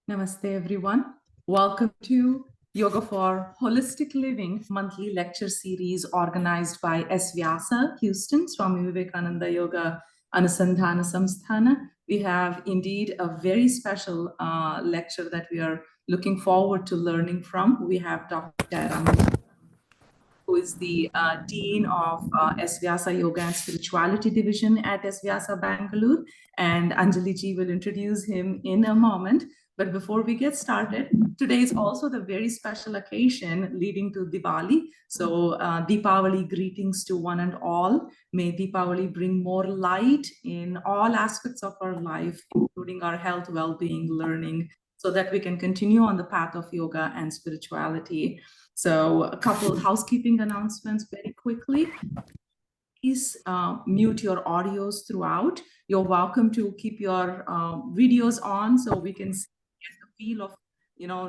Namaste, everyone. Welcome to Yoga for Holistic Living monthly lecture series organized by S. Vyasa, Houston, Swami Vivekananda Yoga Anusandhana Samsthana. We have indeed a very special lecture that we are looking forward to learning from. We have Dr. Jayaraman, who is the Dean of S. Vyasa Yoga and Spirituality Division at S. Vyasa Bangalore. And Anjali ji will introduce him in a moment. But before we get started, today is also the very special occasion leading to Diwali. So Deepavali greetings to one and all. May Deepavali bring more light in all aspects of our life, including our health, well-being, learning, so that we can continue on the path of yoga and spirituality. So a couple of housekeeping announcements very quickly. Please mute your audios throughout. You're welcome to keep your videos on so we can get the feel of,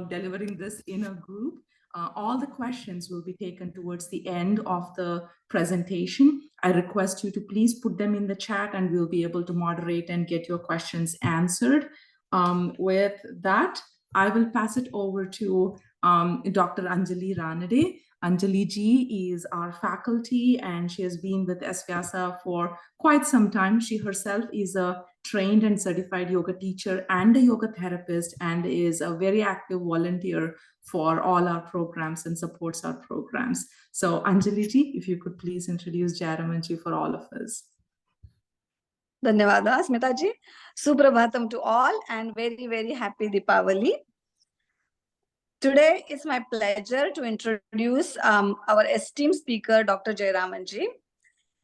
delivering this in a group. All the questions will be taken towards the end of the presentation. I request you to please put them in the chat and we'll be able to moderate and get your questions answered. With that, I will pass it over to Dr. Anjali Ranade. Anjali ji is our faculty and she has been with S. Vyasa for quite some time. She herself is a trained and certified yoga teacher and a yoga therapist and is a very active volunteer for all our programs and supports our programs. So Anjali ji, if you could please introduce Jayaraman ji for all of us. Dhanyawada, Smita ji. Suprabhatam to all and very, very happy Deepavali. Today, it's my pleasure to introduce our esteemed speaker, Dr. Jayaraman ji.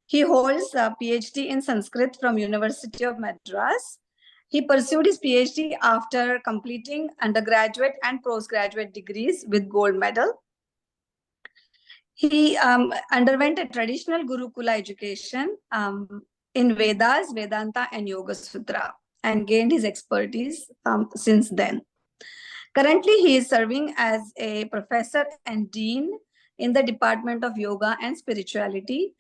He holds a PhD in Sanskrit from University of Madras. He pursued his PhD after completing undergraduate and postgraduate degrees with gold medal. He underwent a traditional Gurukula education in Vedas, Vedanta, and Yoga Sutra and gained his expertise since then. Currently, he is serving as a professor and dean in the Department of Yoga and Spirituality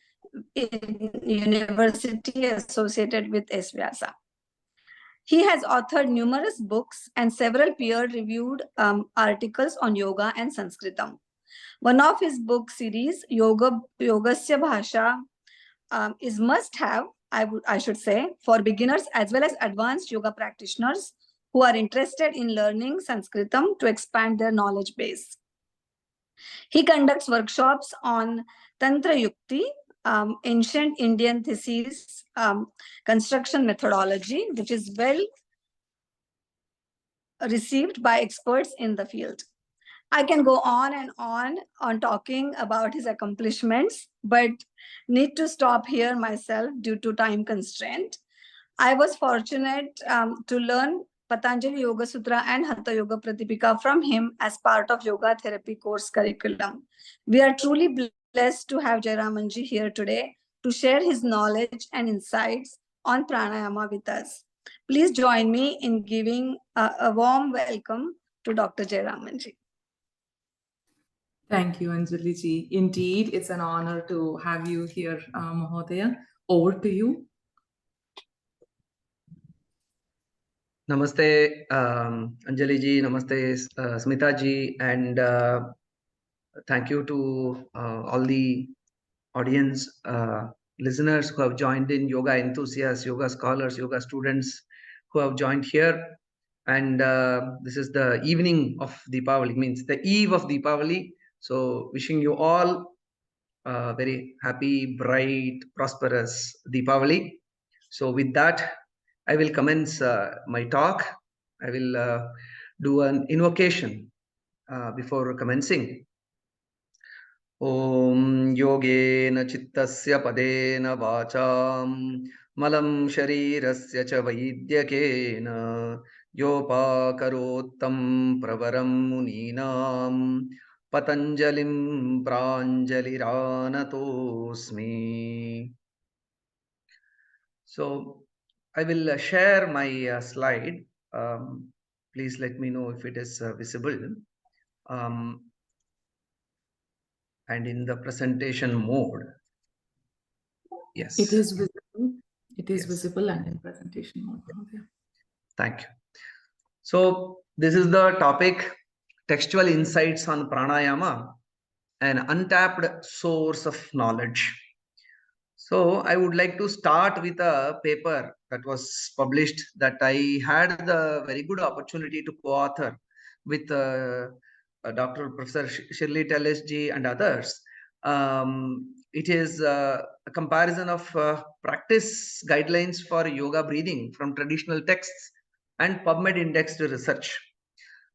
in University associated with S. Vyasa. He has authored numerous books and several peer-reviewed articles on yoga and Sanskritam. One of his book series, Yogasya Bhasha, is must-have, I should say, for beginners as well as advanced yoga practitioners who are interested in learning Sanskritam to expand their knowledge base. He conducts workshops on Tantra Yukti, ancient Indian thesis construction methodology, which is well received by experts in the field. I can go on and on talking about his accomplishments, but need to stop here myself due to time constraint. I was fortunate to learn Patanjali Yoga Sutra and Hatha Yoga Pratipika from him as part of yoga therapy course curriculum. We are truly blessed to have Jayaraman ji here today to share his knowledge and insights on pranayama with us. Please join me in giving a warm welcome to Dr. Jayaraman ji. Thank you, Anjali ji. Indeed, it's an honor to have you here, Mahodaya. Over to you. Namaste, Anjali ji, namaste, Smita ji, and thank you to all the audience, listeners who have joined in, yoga enthusiasts, yoga scholars, yoga students who have joined here. And this is the evening of Deepavali, means the eve of Deepavali. So wishing you all very happy, bright, prosperous Deepavali. So with that, I will commence my talk. I will do an invocation before commencing. Om yogena chittasya padena vacham malam sharirasya cha vaidyakena yopakarottam pravaram muninam patanjalim pranjaliranatosmi. So I will share my slide. Please let me know if it is visible. And in the presentation mode. Yes. It is visible. It is Yes. visible and in presentation mode. Thank you. So This is the topic, Textual Insights on Pranayama, an untapped source of knowledge. So I would like to start with a paper that was published that I had the very good opportunity to co-author with Dr. Professor Shirley Telesji and others. It is a comparison of practice guidelines for yoga breathing from traditional texts and PubMed indexed research.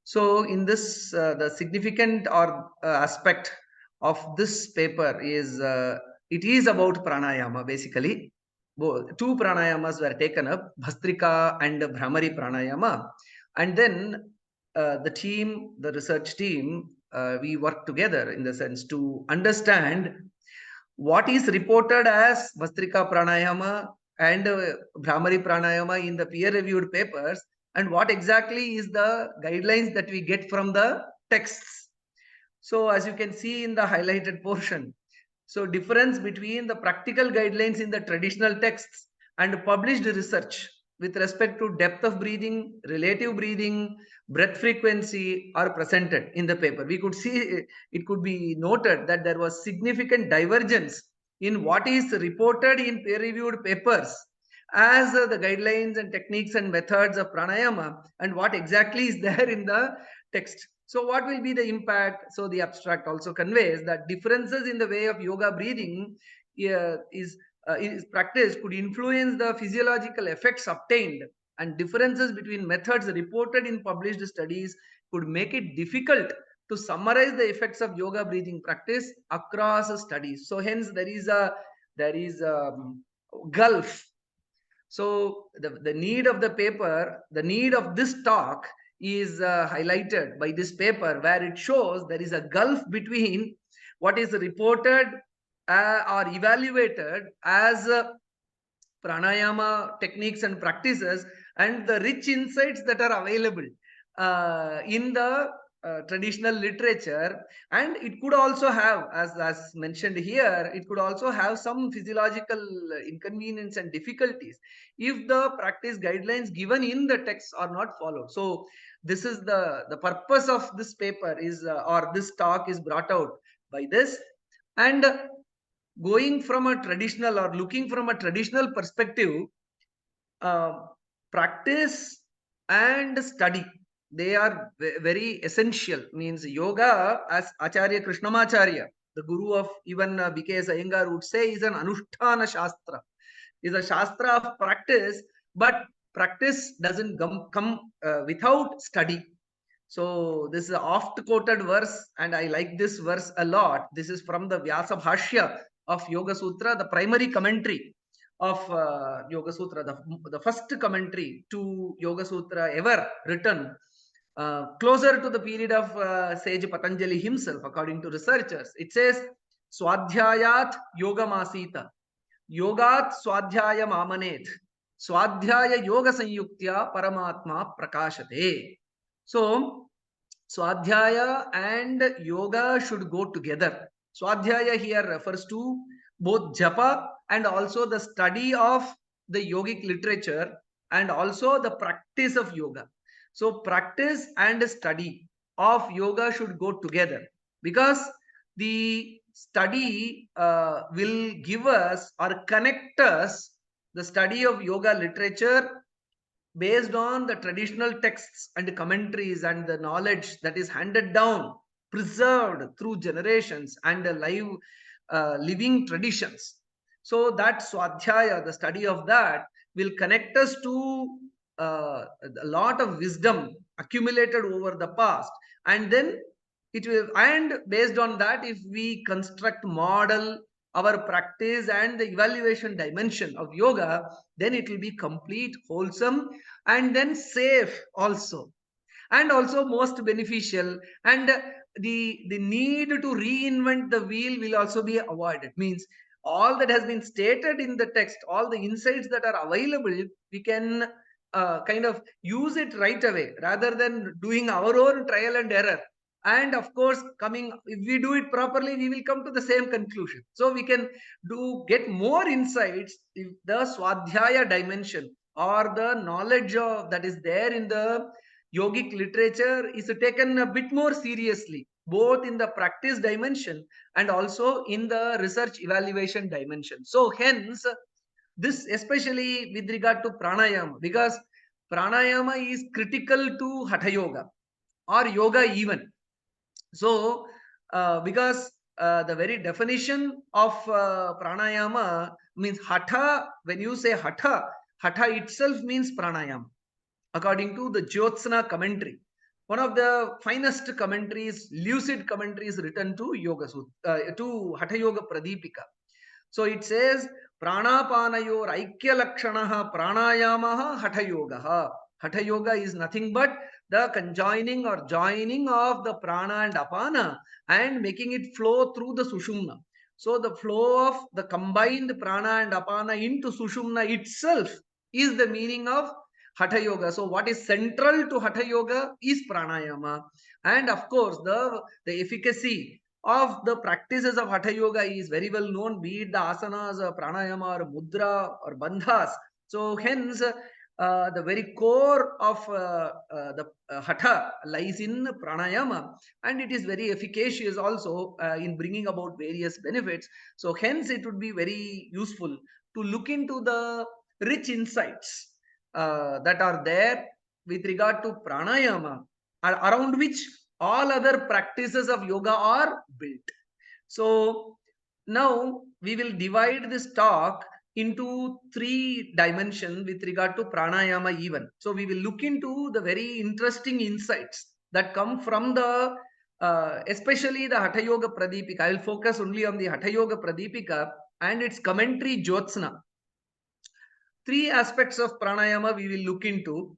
So in this, the significant or aspect of this paper is it is about pranayama basically. Two pranayamas were taken up, Bhastrika and Bhramari pranayama, and then the research team, we worked together in the sense to understand what is reported as Bhastrika pranayama and Bhramari pranayama in the peer-reviewed papers, and what exactly is the guidelines that we get from the texts. So as you can see in the highlighted portion, so difference between the practical guidelines in the traditional texts and published research with respect to depth of breathing, relative breathing, breath frequency are presented in the paper. We could see, it could be noted that there was significant divergence in what is reported in peer-reviewed papers as the guidelines and techniques and methods of pranayama and what exactly is there in the text. So what will be the impact? So the abstract also conveys that differences in the way of yoga breathing is practiced could influence the physiological effects obtained, and differences between methods reported in published studies could make it difficult to summarize the effects of yoga breathing practice across studies. So hence there is a gulf. So the need of the paper, the need of this talk is highlighted by this paper, where it shows there is a gulf between what is reported or evaluated as pranayama techniques and practices and the rich insights that are available in the traditional literature. And it could also have, as mentioned here, it could also have some physiological inconvenience and difficulties if the practice guidelines given in the text are not followed. So this is the purpose of this paper is or this talk is brought out by this. And going from a traditional or looking from a traditional perspective, practice and study, they are very essential. Means yoga, as Acharya Krishnamacharya, the guru of even B.K.S. Iyengar would say, is an Anushtana Shastra, is a Shastra of practice, but practice doesn't come without study. So this is an oft-quoted verse, and I like this verse a lot. This is from the Vyasa Bhashya of Yoga Sutra, the primary commentary of Yoga Sutra, the first commentary to Yoga Sutra ever written, closer to the period of sage Patanjali himself, according to researchers. It says, Swadhyayat Yogamasita, Yogat Swadhyayam Amanet, Swadhyaya Yoga Sanyuktya Paramatma Prakashate. So Swadhyaya and yoga should go together. Swadhyaya here refers to both japa and also the study of the yogic literature and also the practice of yoga. So practice and study of yoga should go together, because the study will give us or connect us, the study of yoga literature based on the traditional texts and commentaries and the knowledge that is handed down, preserved through generations and living traditions. So that Swadhyaya, the study of that, will connect us to a lot of wisdom accumulated over the past. And then it will, and based on that, if we construct model our practice and the evaluation dimension of yoga, then it will be complete, wholesome, and then safe also, and also most beneficial. And the need to reinvent the wheel will also be avoided. Means all that has been stated in the text, all the insights that are available, we can kind of use it right away rather than doing our own trial and error. And of course, if we do it properly, we will come to the same conclusion. So we can get more insights if the Swadhyaya dimension or the knowledge that is there in the yogic literature is taken a bit more seriously, both in the practice dimension and also in the research evaluation dimension. So hence, this especially with regard to pranayama, because pranayama is critical to hatha yoga or yoga even. So because the very definition of pranayama means hatha. When you say hatha, hatha itself means pranayama, according to the Jyotsna commentary, one of the finest commentaries, lucid commentaries written to to Hatha Yoga Pradipika. So it says, Pranapanayor Aikya Lakshanaha Pranayamaha Hatha Yogaha. Hatha Yoga is nothing but the conjoining or joining of the prana and apana and making it flow through the sushumna. So the flow of the combined prana and apana into sushumna itself is the meaning of Hatha Yoga. So what is central to Hatha Yoga is pranayama. And of course, the efficacy of the practices of Hatha Yoga is very well known, be it the asanas, pranayama, or mudra, or bandhas. So hence, the very core of the Hatha lies in pranayama, and it is very efficacious also in bringing about various benefits. So hence, it would be very useful to look into the rich insights that are there with regard to pranayama, around which all other practices of yoga are built. So now we will divide this talk into 3 dimensions with regard to pranayama even. So we will look into the very interesting insights that come from the especially the Hatha Yoga Pradipika. I will focus only on the Hatha Yoga Pradipika and its commentary Jyotsna. 3 aspects of pranayama we will look into.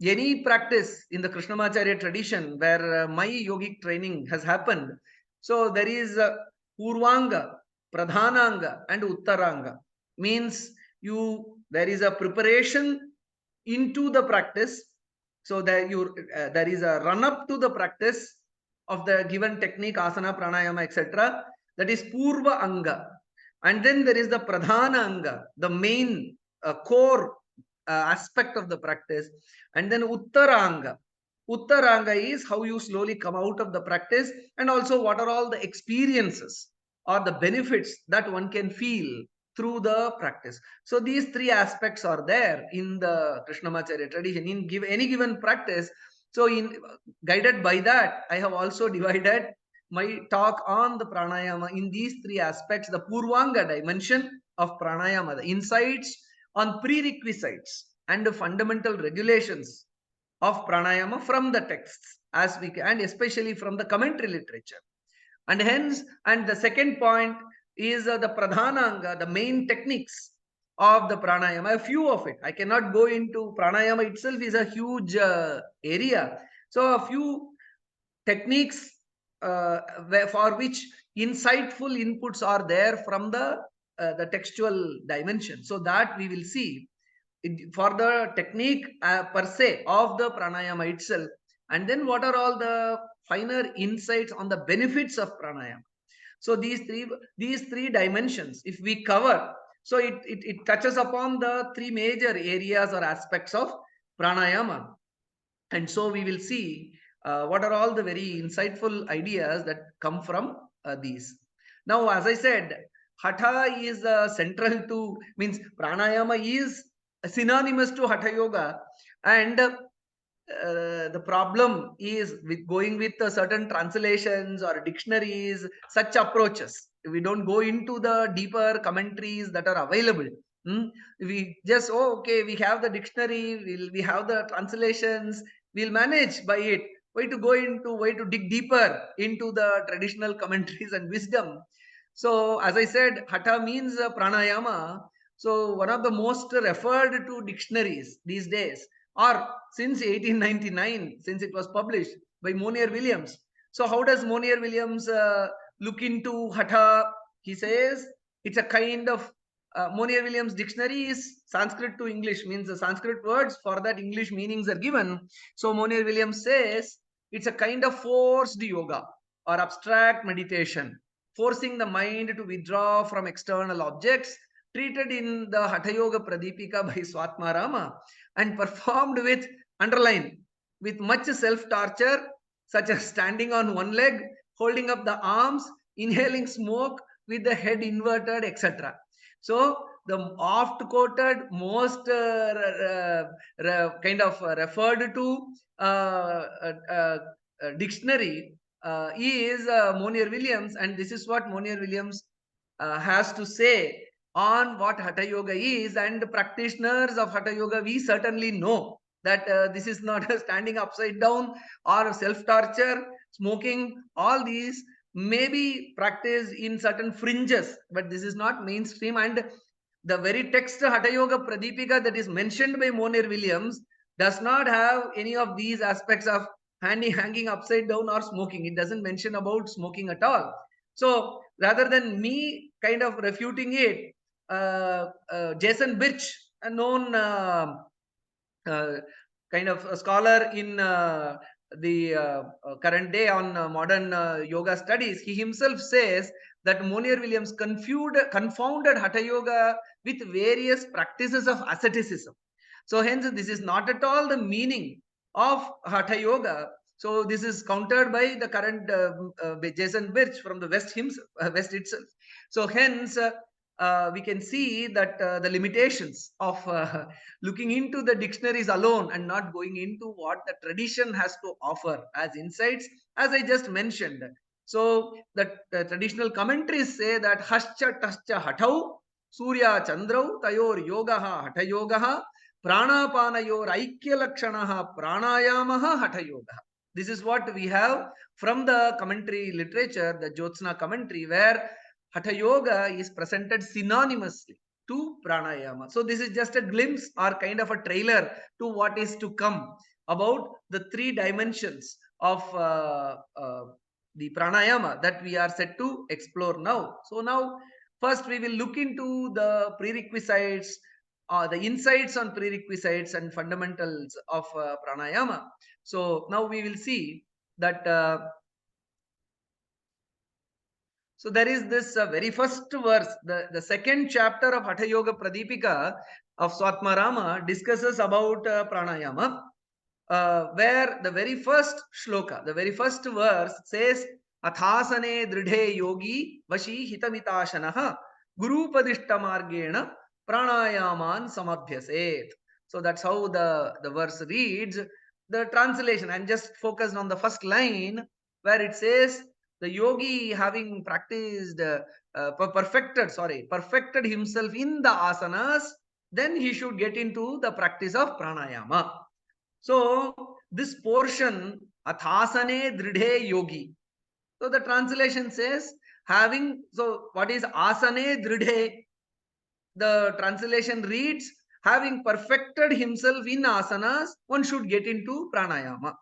Any practice in the Krishnamacharya tradition where my yogic training has happened. So there is Purvanga, Pradhananga and Uttaranga. Means there is a preparation into the practice. So there is a run up to the practice of the given technique, asana, pranayama, etc. That is Purva Anga. And then there is the Pradhana Anga, the main core aspect of the practice. And then Uttaranga. Uttaranga is how you slowly come out of the practice, and also what are all the experiences or the benefits that one can feel through the practice. So these 3 aspects are there in the Krishnamacharya tradition in any given practice. So guided by that, I have also divided my talk on the pranayama in these 3 aspects: the Purvanga dimension of pranayama, the insights on prerequisites and the fundamental regulations of pranayama from the texts, and especially from the commentary literature. And hence, and the second point is the pradhananga, the main techniques of the pranayama, a few of it. I cannot go into pranayama itself is a huge area. So a few techniques for which insightful inputs are there from the textual dimension. So that we will see for the technique per se of the pranayama itself. And then what are all the finer insights on the benefits of pranayama. So these three dimensions, if we cover, so it touches upon the 3 major areas or aspects of pranayama. And so we will see what are all the very insightful ideas that come from these. Now, as I said, Hatha is central to, means pranayama is synonymous to Hatha Yoga, and the problem is with going with certain translations or dictionaries, such approaches. We don't go into the deeper commentaries that are available. We just, okay, we have the dictionary, we have the translations, we'll manage by it. Why to dig deeper into the traditional commentaries and wisdom? So, as I said, Hatha means pranayama. So, one of the most referred to dictionaries these days, or since 1899, since it was published by Monier Williams. So, how does Monier Williams look into Hatha? He says it's a kind of Monier Williams dictionary is Sanskrit to English, means the Sanskrit words for that English meanings are given. So Monier Williams says it's a kind of forced yoga or abstract meditation, forcing the mind to withdraw from external objects, treated in the Hatha Yoga Pradipika by Swatmarama and performed with, underline, with much self-torture, such as standing on one leg, holding up the arms, inhaling smoke with the head inverted, etc. So the oft-quoted, most kind of referred to dictionary is Monier-Williams, and this is what Monier-Williams has to say on what Hatha Yoga is. And practitioners of Hatha Yoga, we certainly know that this is not standing upside down or self-torture, smoking. All these may be practiced in certain fringes, but this is not mainstream. And the very text Hatha Yoga Pradipika that is mentioned by Monier-Williams does not have any of these aspects of hanging upside down or smoking. It doesn't mention about smoking at all. So rather than me kind of refuting it, Jason Birch, a known kind of a scholar in the current day on modern yoga studies, he himself says that Monier-Williams confounded Hatha Yoga with various practices of asceticism. So hence, this is not at all the meaning of Hatha Yoga. So this is countered by the current Jason Birch from the West himself, West itself. So hence, we can see that the limitations of looking into the dictionaries alone and not going into what the tradition has to offer as insights, as I just mentioned. So the traditional commentaries say that hascha tascha hatau surya chandrau tayor yogaha hatha yogaha pranapanayor aikya lakshanaha pranayamaha hatha yogaha. This is what we have from the commentary literature, the Jyotsna commentary, where Hatha Yoga is presented synonymously to Pranayama. So this is just a glimpse or kind of a trailer to what is to come about the three dimensions of the Pranayama that we are set to explore now. So now, first we will look into the prerequisites, the insights on prerequisites and fundamentals of Pranayama. So now we will see that so there is this very first verse, the second chapter of Hatha Yoga Pradipika of Swatmarama discusses about Pranayama, where the very first shloka, the very first verse says, Athasane dridhe yogi vashi hitamitashanaha guru padishta margena pranayaman samadhyaset. So that's how the verse reads. The translation, I'm just focused on the first line where it says, the yogi having practiced, perfected himself in the asanas, then he should get into the practice of pranayama. So this portion, athasane dridhe yogi. So the translation says, having, so what is asane dridhe? The translation reads, having perfected himself in asanas, one should get into pranayama.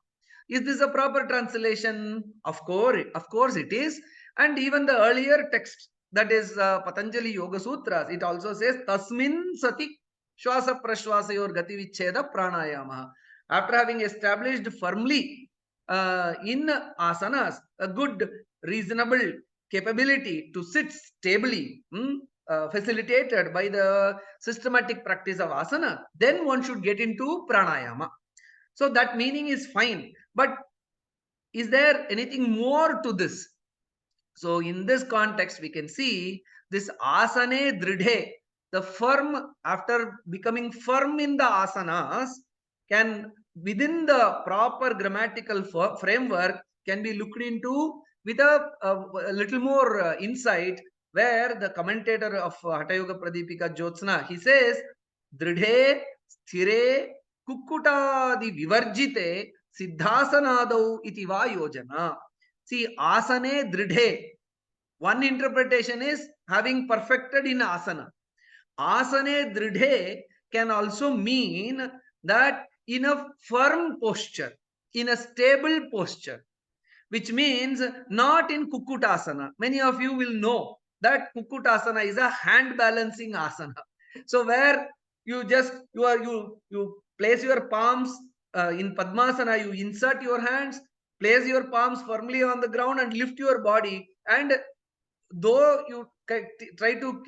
Is this a proper translation? Of course it is. And even the earlier text, that is Patanjali Yoga Sutras, it also says, Tasmin sati shwasa prashwasayor gati vicheda pranayama. After having established firmly in asanas, a good, reasonable capability to sit stably, facilitated by the systematic practice of asana, then one should get into pranayama. So that meaning is fine. But is there anything more to this? So in this context, we can see this asane dridhe, the firm, after becoming firm in the asanas, can, within the proper grammatical framework, can be looked into with a little more insight, where the commentator of Hatha Yoga Pradipika Jyotsna, he says, dridhe sthire kukkutadi vivarjite siddhasanadau iti va yojana. See, asane dridhe. One interpretation is having perfected in asana. Asane dridhe can also mean that in a firm posture, in a stable posture, which means not in Kukkutasana. Many of you will know that Kukkutasana is a hand balancing asana. So where you just, you place your palms in Padmasana, you insert your hands, place your palms firmly on the ground and lift your body. And though you try to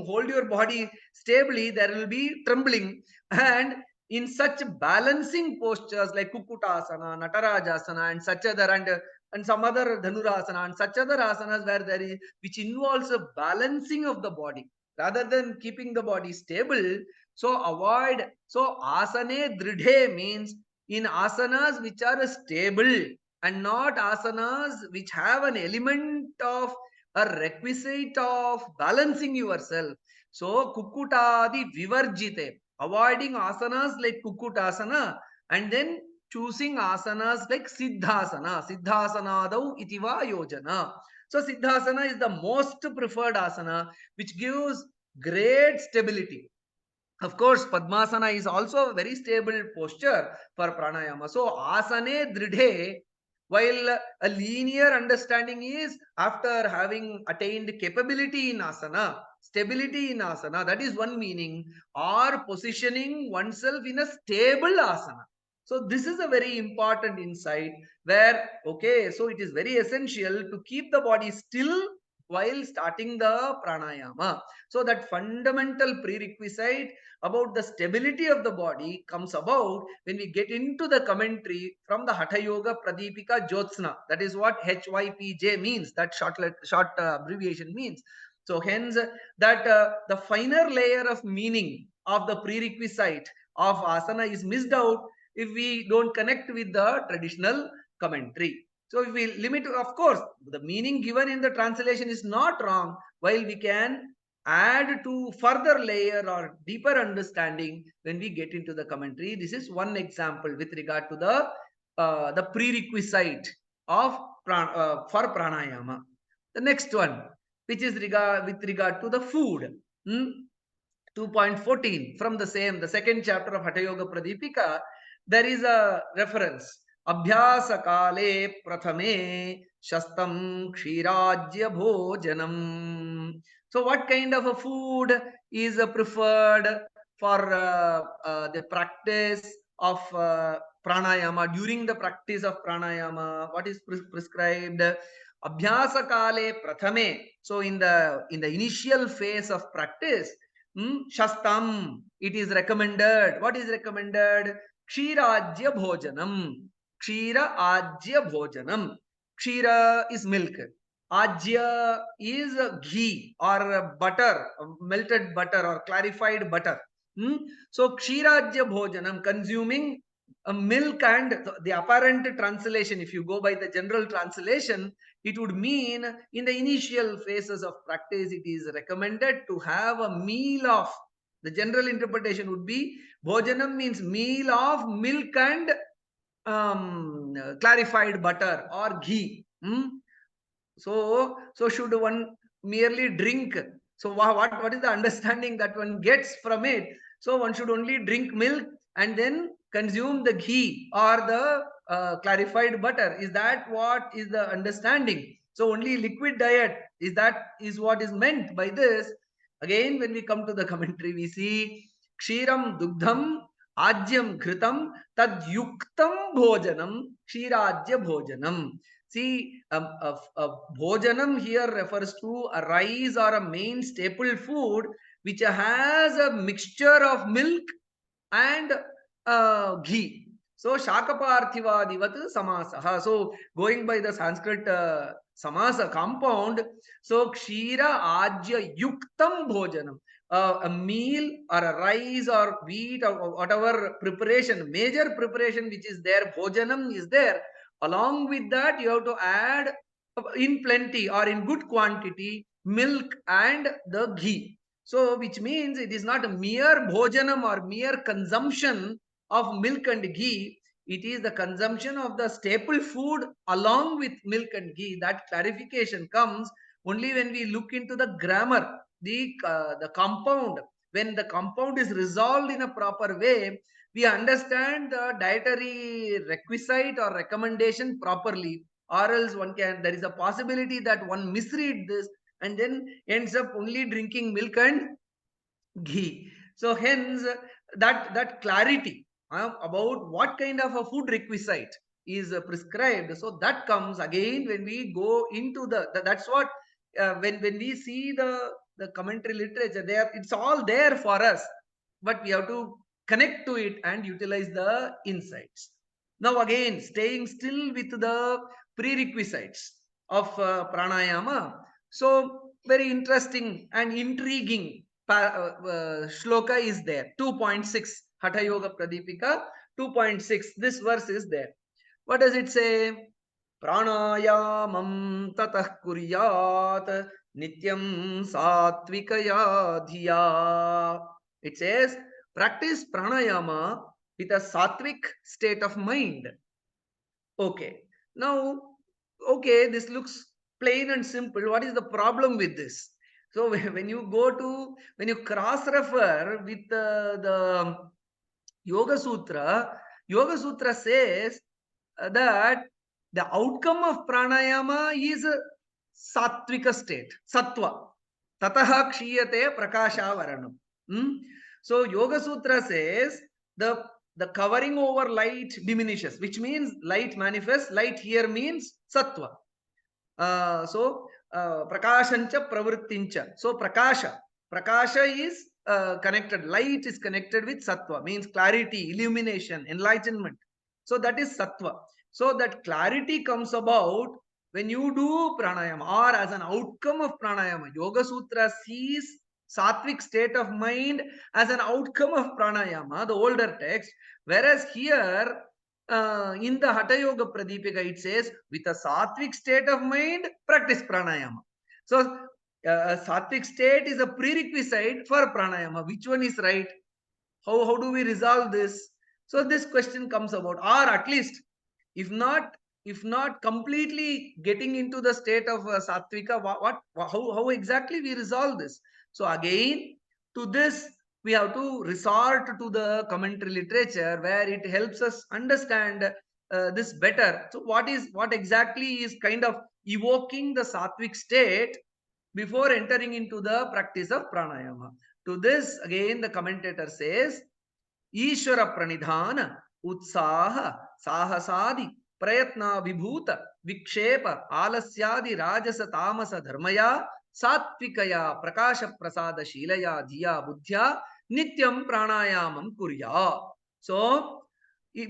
hold your body stably, there will be trembling. And in such balancing postures like Kukutasana, Natarajasana, and such other, and some other Dhanurasana, and such other asanas where there is, which involves a balancing of the body rather than keeping the body stable. So avoid, so asane dridhe means in asanas which are stable and not asanas which have an element of a requisite of balancing yourself. So Kukutadi Vivarjite, avoiding asanas like Kukutasana and then choosing asanas like Siddhasana. Siddhasanadau itiva yojana. So Siddhasana is the most preferred asana which gives great stability. Of course, Padmasana is also a very stable posture for pranayama. So asane dridhe, while a linear understanding is after having attained capability in asana, stability in asana, that is one meaning, or positioning oneself in a stable asana. So this is a very important insight where, okay, so it is very essential to keep the body still while starting the pranayama. So that fundamental prerequisite about the stability of the body comes about when we get into the commentary from the Hatha Yoga Pradipika Jyotsna. That is what HYPJ means, that short abbreviation means. So hence that the finer layer of meaning of the prerequisite of asana is missed out if we don't connect with the traditional commentary. So if we limit, of course, the meaning given in the translation is not wrong, while we can add to further layer or deeper understanding when we get into the commentary. This is one example with regard to the prerequisite of for pranayama. The next one, which is with regard to the food. 2.14 from the second chapter of Hatha Yoga Pradipika, there is a reference. Abhyasa kale prathame shastam kshirajya bhojanam. So what kind of a food is preferred for the practice of pranayama? During the practice of pranayama, what is prescribed? Abhyasa kale prathame. So in the initial phase of practice, shastam, it is recommended. What is recommended? Kshirajya bhojanam. Kshira ajya bhojanam. Kshira is milk. Ajya is ghee or butter, melted butter or clarified butter. So kshirajya bhojanam, consuming milk, and the apparent translation, if you go by the general translation, it would mean in the initial phases of practice, it is recommended to have a meal of, the general interpretation would be bhojanam means meal of milk and clarified butter or ghee. So should one merely drink? So what is the understanding that one gets from it? So one should only drink milk and then consume the ghee or the clarified butter. Is that what is the understanding? So only liquid diet, is what is meant by this. Again, when we come to the commentary, we see kshiram dugdham ajyam ghritam tad yuktam bhojanam kshirajya bhojanam. See, bhojanam here refers to a rice or a main staple food which has a mixture of milk and ghee. So, Shakaparthivadivat samasaha. So, going by the Sanskrit samasa compound, so Kshira Ajya Yuktam Bhojanam. A meal or a rice or wheat or whatever preparation, major preparation which is there, bhojanam is there. Along with that, you have to add in plenty or in good quantity milk and the ghee. So, which means it is not a mere bhojanam or mere consumption of milk and ghee. It is the consumption of the staple food along with milk and ghee. That clarification comes only when we look into the grammar, the compound. When the compound is resolved in a proper way, we understand the dietary requisite or recommendation properly, or else there is a possibility that one misread this and then ends up only drinking milk and ghee. So hence that clarity about what kind of a food requisite is prescribed. So that comes again when we go into that's what when we see the commentary literature there, it's all there for us, but we have to connect to it and utilize the insights. Now again, staying still with the prerequisites of pranayama. So very interesting and intriguing shloka is there. 2.6 Hatha Yoga Pradipika 2.6. This verse is there. What does it say? Pranayamam tatah kuryat nityam satvikaya dhiya. It says, practice pranayama with a sattvic state of mind. Okay. Now, okay, this looks plain and simple. What is the problem with this? So when you cross-refer with the Yoga Sutra says that the outcome of pranayama is a sattvika state, sattva. Tataha kshiyate prakashavaranam. So Yoga Sutra says the covering over light diminishes, which means light manifests. Light here means sattva. Prakashancha pravrittincha. So prakasha is connected. Light is connected with sattva, means clarity, illumination, enlightenment. So that is sattva. So that clarity comes about when you do pranayama, or as an outcome of pranayama. Yoga Sutra sees sattvic state of mind as an outcome of pranayama, the older text, whereas here in the Hatha Yoga Pradipika it says, with a sattvic state of mind, practice pranayama. So a sattvic state is a prerequisite for pranayama. Which one is right? How do we resolve this? So this question comes about, or at least if not completely getting into the state of sattvika, how exactly we resolve this? So again, to this we have to resort to the commentary literature, where it helps us understand this better. So what exactly is kind of evoking the sattvic state before entering into the practice of pranayama? To this, again, the commentator says, Ishvara pranidhana utsaha sahasadi prayatna vibhuta vikshepa alasyadi rajasa tamasa dharmaya satvikaya prakasha prasada shilaya dhiya buddhya nityam pranayamam kurya. So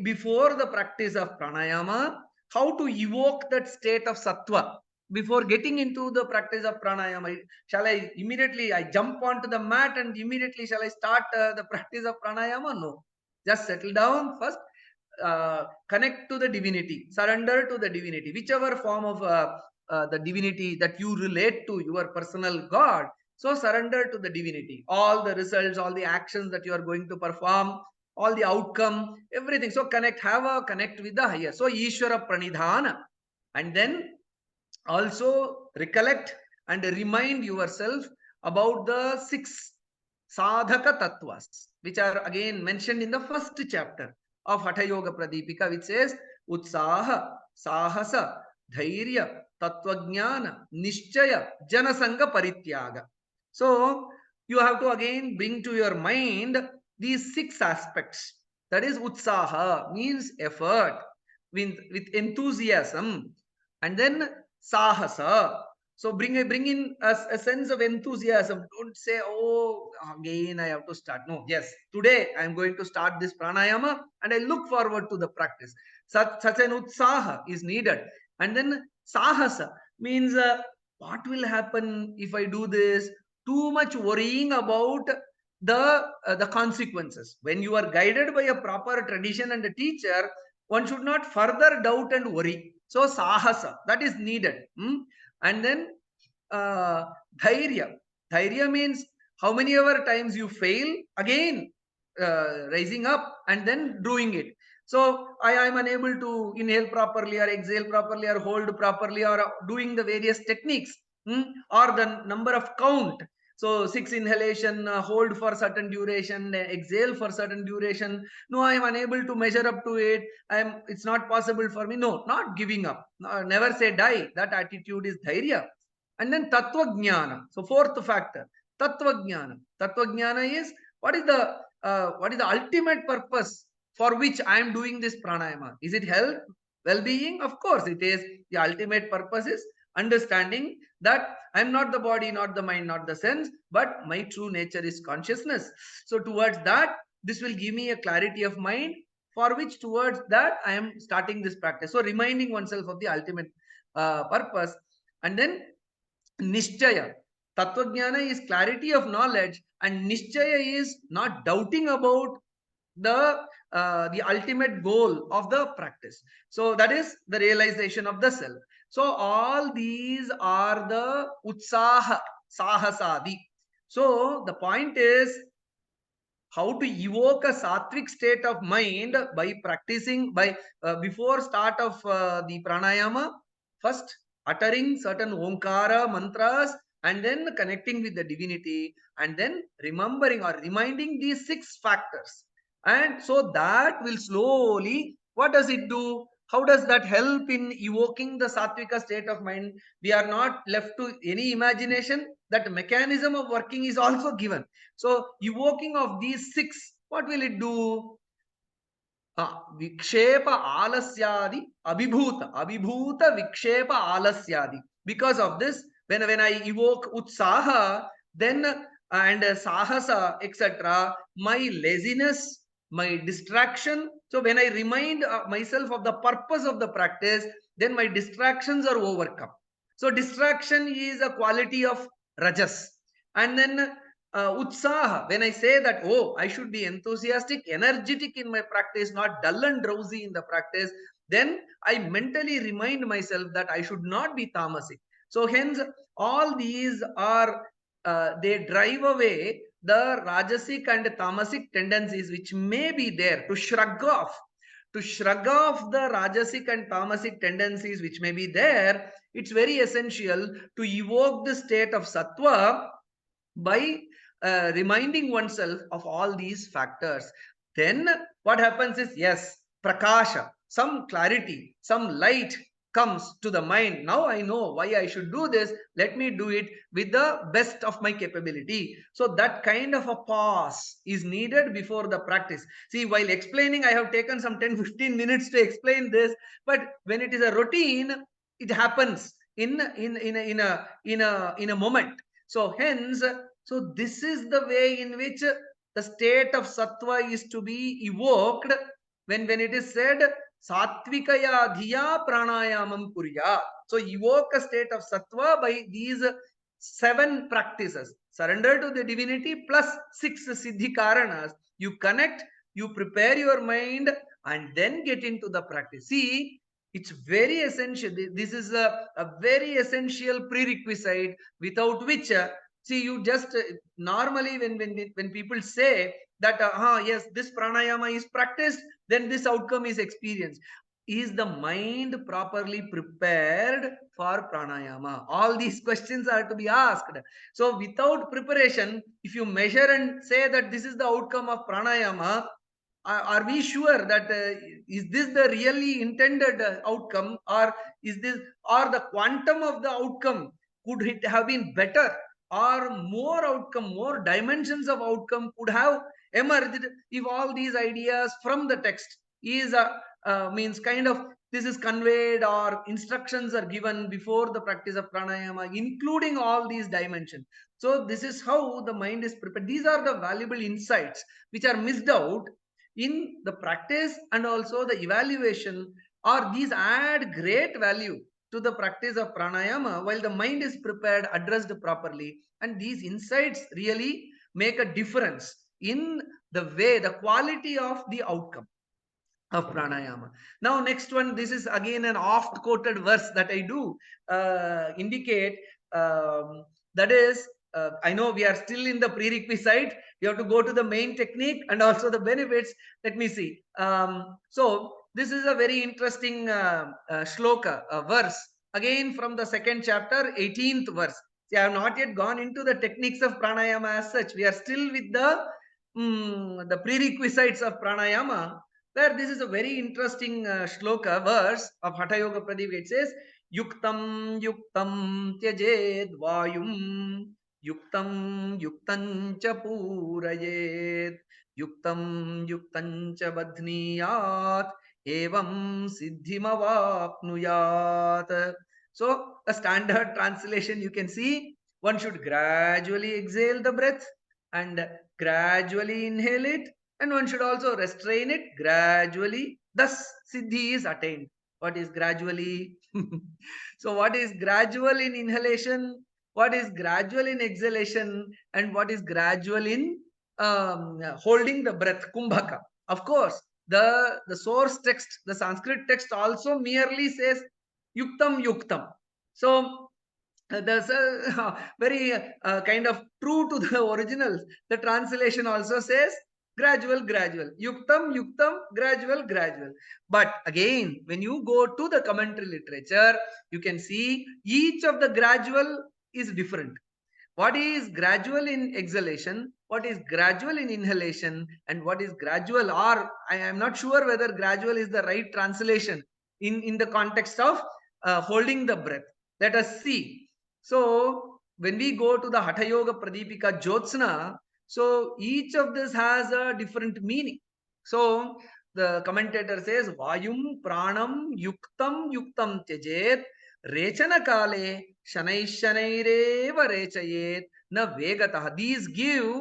before the practice of pranayama, how to evoke that state of sattva before getting into the practice of pranayama? Shall I immediately jump onto the mat and immediately shall I start the practice of pranayama? No, just settle down first. Connect to the divinity, surrender to the divinity, whichever form of the divinity that you relate to, your personal God. So surrender to the divinity, all the results, all the actions that you are going to perform, all the outcome, everything. So have a connect with the higher. So Ishvara pranidhana, and then also recollect and remind yourself about the 6 sadhaka tattvas, which are again mentioned in the first chapter of Hatha Yoga Pradipika, which says utsaha, sahasa, dhairya, tattvajnana, nishchaya, janasanga parityaga. So you have to again bring to your mind these 6 aspects. That is, utsaha means effort with enthusiasm, and then sahasa. So bring in a sense of enthusiasm. Don't say, oh, again I have to start. No, yes, today I am going to start this pranayama and I look forward to the practice. Such an utsaha is needed. And then sahasa means what will happen if I do this? Too much worrying about the consequences. When you are guided by a proper tradition and a teacher, one should not further doubt and worry. So sahasa, that is needed. And then dhairya. Dhairya means how many ever times you fail, again rising up and then doing it. So I am unable to inhale properly or exhale properly or hold properly or doing the various techniques, or the number of count. So 6 inhalation, hold for certain duration, exhale for certain duration. No, I am unable to measure up to it. It's not possible for me. No, not giving up. Never say die. That attitude is dhairya. And then tattva jnana. So 4th factor, tattva jnana. Tattva jnana is what is the ultimate purpose for which I am doing this pranayama? Is it health, well-being? Of course it is. The ultimate purpose is understanding that I am not the body, not the mind, not the sense, but my true nature is consciousness. So towards that this will give me a clarity of mind, for which towards that I am starting this practice. So reminding oneself of the ultimate purpose. And then Nishchaya. Tattvajnana is clarity of knowledge, and Nishchaya is not doubting about the ultimate goal of the practice. So that is the realization of the self. So all these are the utsaha, sahasadi. So the point is how to evoke a sattvic state of mind by practicing, by before start of the pranayama, first uttering certain omkara mantras, and then connecting with the divinity, and then remembering or reminding these 6 factors. And so that will slowly, what does it do? How does that help in evoking the sattvika state of mind? We are not left to any imagination. That mechanism of working is also given. So evoking of these 6, what will it do? Vikshepa alasyadi abhibhuta vikshepa alasyadi. Because of this, when I evoke utsaha, then and sahasa, etc., my laziness, my distraction. So when I remind myself of the purpose of the practice, then my distractions are overcome. So distraction is a quality of rajas. And then utsaha, when I say that, oh, I should be enthusiastic, energetic in my practice, not dull and drowsy in the practice, then I mentally remind myself that I should not be tamasic. So hence, all these are, they drive away the rajasic and tamasic tendencies which may be there, to shrug off the rajasic and tamasic tendencies which may be there. It's very essential to evoke the state of sattva by reminding oneself of all these factors. Then what happens is, yes, prakasha, some clarity, some light comes to the mind. Now I know why I should do this. Let me do it with the best of my capability. So that kind of a pause is needed before the practice. See, while explaining, I have taken some 10-15 minutes to explain this, but when it is a routine, it happens in a moment. So hence, so this is the way in which the state of sattva is to be evoked when it is said Satvikaya dhiya pranayamam kurya. So evoke a state of sattva by these 7 practices. Surrender to the divinity plus 6 siddhi karanas. You connect, you prepare your mind, and then get into the practice. See, it's very essential. This is a very essential prerequisite without which, see, you just normally when people say that, yes, this pranayama is practiced, then this outcome is experienced. Is the mind properly prepared for pranayama? All these questions are to be asked. So without preparation, if you measure and say that this is the outcome of pranayama, are we sure that is this the really intended outcome, or is this, or the quantum of the outcome, could it have been better, or more outcome, more dimensions of outcome could have emerged if all these ideas from the text is means kind of this is conveyed, or instructions are given before the practice of pranayama, including all these dimensions. So this is how the mind is prepared. These are the valuable insights which are missed out in the practice and also the evaluation, or these add great value to the practice of pranayama while the mind is prepared, addressed properly. And these insights really make a difference in the way, the quality of the outcome of pranayama. Now next one, this is again an oft quoted verse that I do indicate, that is, I know we are still in the prerequisite. You have to go to the main technique and also the benefits. Let me see. So this is a very interesting shloka, a verse, again from the 2nd chapter, 18th verse. See, I have not yet gone into the techniques of pranayama as such. We are still with the prerequisites of pranayama. Where this is a very interesting shloka, verse of Hatha Yoga Pradipika. It says, Yuktam yuktam tyajed vayum, yuktam yuktam cha purayed, yuktam yuktam cha badhniyat, evam siddhimavapnuyat. So a standard translation you can see, one should gradually exhale the breath and gradually inhale it, and one should also restrain it gradually. Thus, siddhi is attained. What is gradually? So, what is gradual in inhalation? What is gradual in exhalation? And what is gradual in holding the breath? Kumbhaka. Of course, the source text, the Sanskrit text also merely says yuktam yuktam. So, there's a very kind of true to the originals. The translation also says gradual, gradual. Yuktam, yuktam, gradual, gradual. But again, when you go to the commentary literature, you can see each of the gradual is different. What is gradual in exhalation, what is gradual in inhalation, and what is gradual, or I am not sure whether gradual is the right translation in the context of holding the breath. Let us see. So when we go to the Hatha Yoga Pradipika Jyotsna, so each of this has a different meaning. So the commentator says, Vayum Pranam Yuktam Yuktam Tyajet Rechana Kale Shanai-shanaireva rechayet na vegatah. These give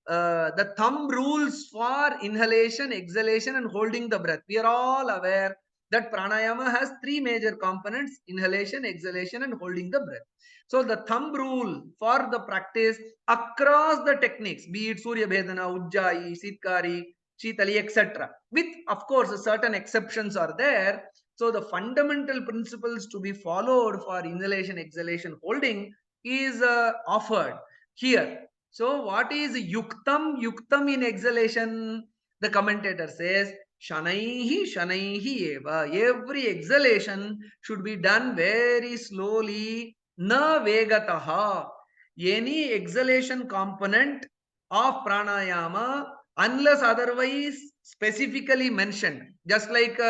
the thumb rules for inhalation, exhalation, and holding the breath. We are all aware that pranayama has three major components: inhalation, exhalation, and holding the breath. So the thumb rule for the practice across the techniques, be it Surya Bhedana, Ujjayi, Sitkari, Shitali, etc. With, of course, certain exceptions are there. So the fundamental principles to be followed for inhalation, exhalation, holding is offered here. So what is yuktam? Yuktam in exhalation, the commentator says, shanaihi shanaihi eva. Every exhalation should be done very slowly. Na vegataha. Any exhalation component of pranayama, unless otherwise specifically mentioned, just like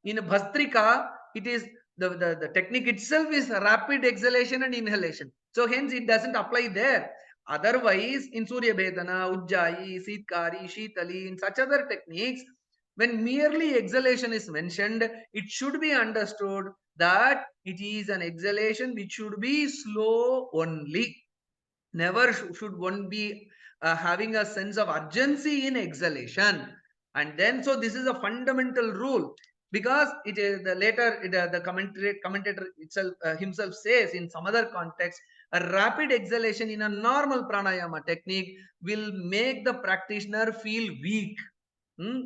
in Bhastrika, it is the technique itself is rapid exhalation and inhalation. So hence it doesn't apply there. Otherwise, in Surya Bhedana, Ujjayi, Sitkari, Shitali, in such other techniques, when merely exhalation is mentioned, it should be understood that it is an exhalation which should be slow only. Never should one be having a sense of urgency in exhalation. And then, so this is a fundamental rule, because it is the commentator itself himself says in some other context, a rapid exhalation in a normal pranayama technique will make the practitioner feel weak.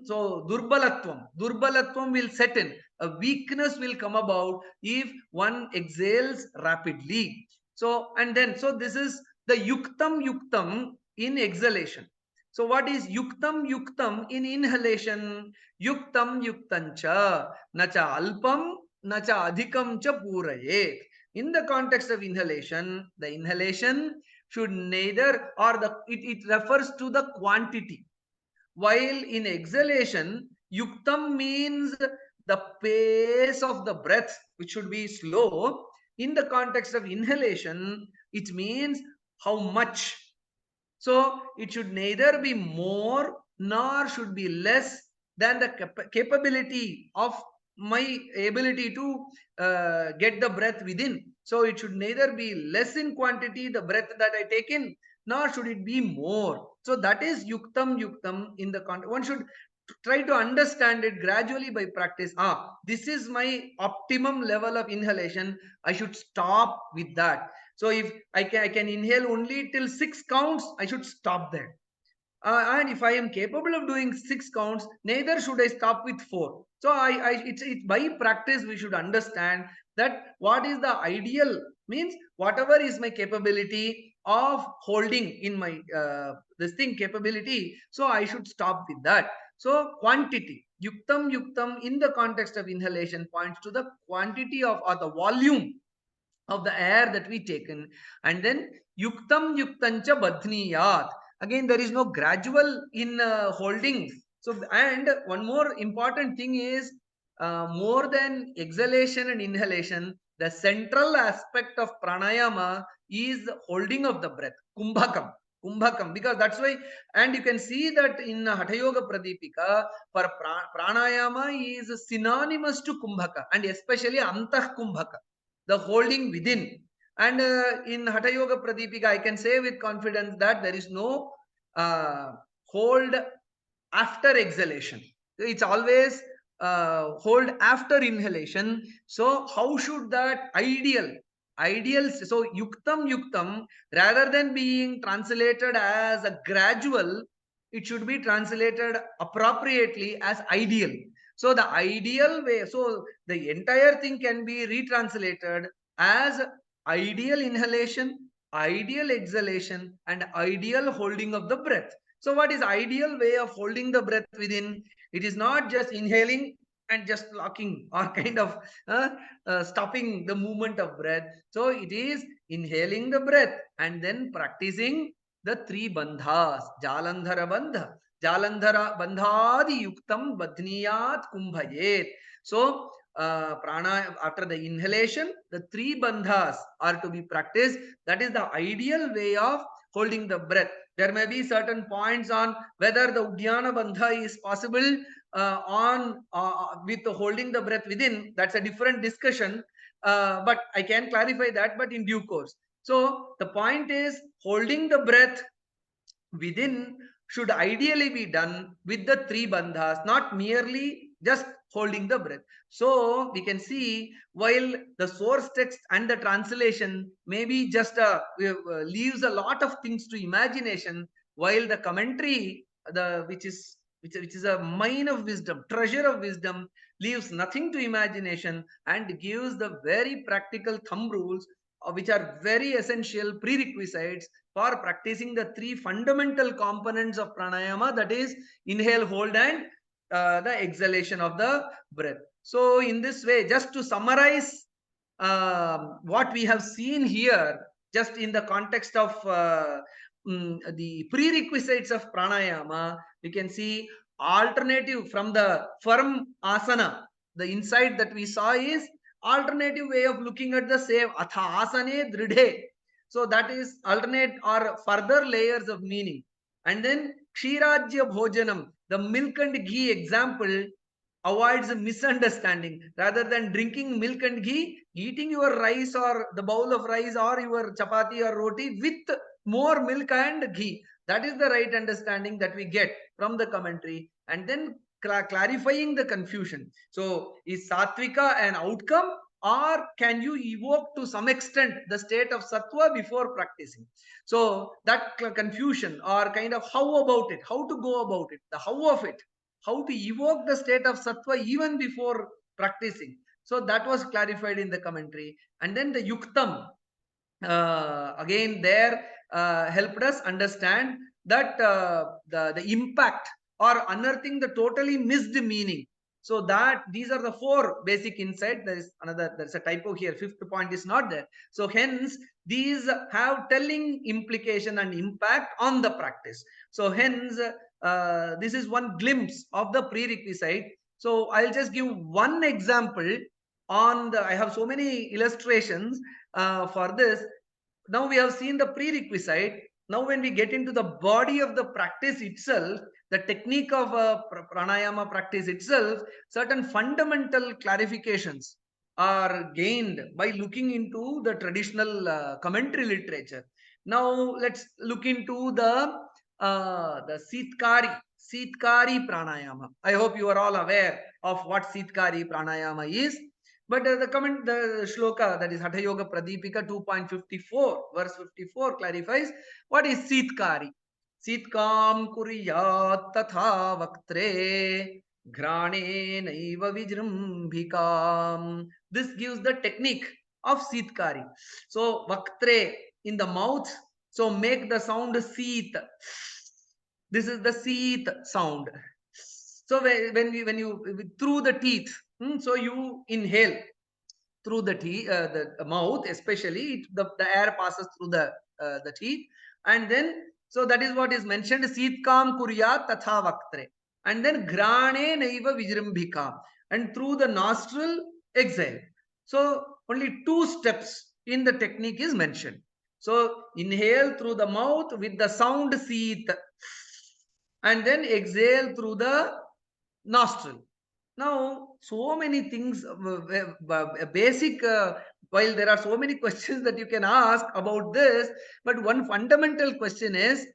So durbalatvam will set in. A weakness will come about if one exhales rapidly. So, and then, so this is the yuktam in exhalation. So what is yuktam in inhalation? Yuktam yuktancha nacha alpam nacha adhikam cha purayet. In the context of inhalation, the inhalation should neither, or it refers to the quantity. While in exhalation, yuktam means the pace of the breath, which should be slow. In the context of inhalation, it means how much. So it should neither be more nor should be less than the capability of my ability to get the breath within. So it should neither be less in quantity, the breath that I take in, nor should it be more. So that is yuktam in the context. One should try to understand it gradually by practice. This is my optimum level of inhalation. I should stop with that. So if I can inhale only till 6 counts, I should stop there. And if I am capable of doing 6 counts, neither should I stop with 4. So it's by practice we should understand that what is the ideal, means whatever is my capability of holding in my this thing capability. So I should stop with that. So quantity, yuktam in the context of inhalation points to the quantity of, or the volume of the air that we taken. And then yuktam yuktancha badhniyat. Again, there is no gradual in holding. So, and one more important thing is more than exhalation and inhalation, the central aspect of pranayama is holding of the breath, kumbhakam, because that's why. And you can see that in Hatha Yoga Pradipika, for pranayama is synonymous to kumbhaka, and especially antah kumbhaka, the holding within. And in Hatha Yoga Pradipika, I can say with confidence that there is no hold after exhalation. It's always hold after inhalation. So how should that ideal, so yuktam, rather than being translated as a gradual, it should be translated appropriately as ideal. So the ideal way, so the entire thing can be retranslated as ideal inhalation, ideal exhalation, and ideal holding of the breath. So what is ideal way of holding the breath within? It is not just inhaling and just locking or kind of stopping the movement of breath. So it is inhaling the breath and then practicing the three bandhas. Jalandhara bandha. Jalandhara bandhadi yuktam badhniyat kumbhayet. So prana, after the inhalation, the three bandhas are to be practiced. That is the ideal way of holding the breath. There may be certain points on whether the Uddiyana Bandha is possible with holding the breath within. That's a different discussion, but I can clarify that, but in due course. So the point is holding the breath within should ideally be done with the three bandhas, not merely just holding the breath. So we can see while the source text and the translation maybe just leaves a lot of things to imagination, while the commentary, which is a mine of wisdom, treasure of wisdom, leaves nothing to imagination and gives the very practical thumb rules, which are very essential prerequisites for practicing the three fundamental components of pranayama, that is inhale, hold, and the exhalation of the breath. So in this way, just to summarize what we have seen here, just in the context of the prerequisites of pranayama, we can see alternative from the firm asana. The insight that we saw is alternative way of looking at the same atha asane dridhe. So that is alternate or further layers of meaning. And then kshirajya bhojanam, the milk and ghee example avoids misunderstanding. Rather than drinking milk and ghee, eating your rice or the bowl of rice or your chapati or roti with more milk and ghee. That is the right understanding that we get from the commentary. And then clarifying the confusion. So is sattvika an outcome, or can you evoke to some extent the state of sattva before practicing? So that confusion, or kind of how about it, how to go about it, the how of it, how to evoke the state of sattva even before practicing. So that was clarified in the commentary. And then the yuktam, again there helped us understand that the impact or unearthing the totally missed meaning. So that these are the four basic insights. There's a typo here. Fifth point is not there. So hence these have telling implication and impact on the practice. So hence this is one glimpse of the prerequisite. So I'll just give one example on the, I have so many illustrations for this. Now we have seen the prerequisite. Now when we get into the body of the practice itself, the technique of pranayama practice itself, certain fundamental clarifications are gained by looking into the traditional commentary literature. Now let's look into the Sitkari pranayama. I hope you are all aware of what Sitkari pranayama is. But the shloka, that is Hatha Yoga Pradipika 2.54, verse 54 clarifies what is Sitkari. Sitkam kuriyat tatha vaktre grane naiva vijrambhikam. This gives the technique of Sitkari. So vaktre, in the mouth, so make the sound seet. This is the seet sound. So when you through the teeth, so you inhale through the teeth, the mouth, especially the air passes through the teeth, and then so that is what is mentioned. Sitkam kuryat tatha vaktre, and then grane naiva vijrambhikam, and through the nostril exhale. So only two steps in the technique is mentioned. So inhale through the mouth with the sound seet, and then exhale through the nostril. Now, so many things, basic, while there are so many questions that you can ask about this, but one fundamental question is,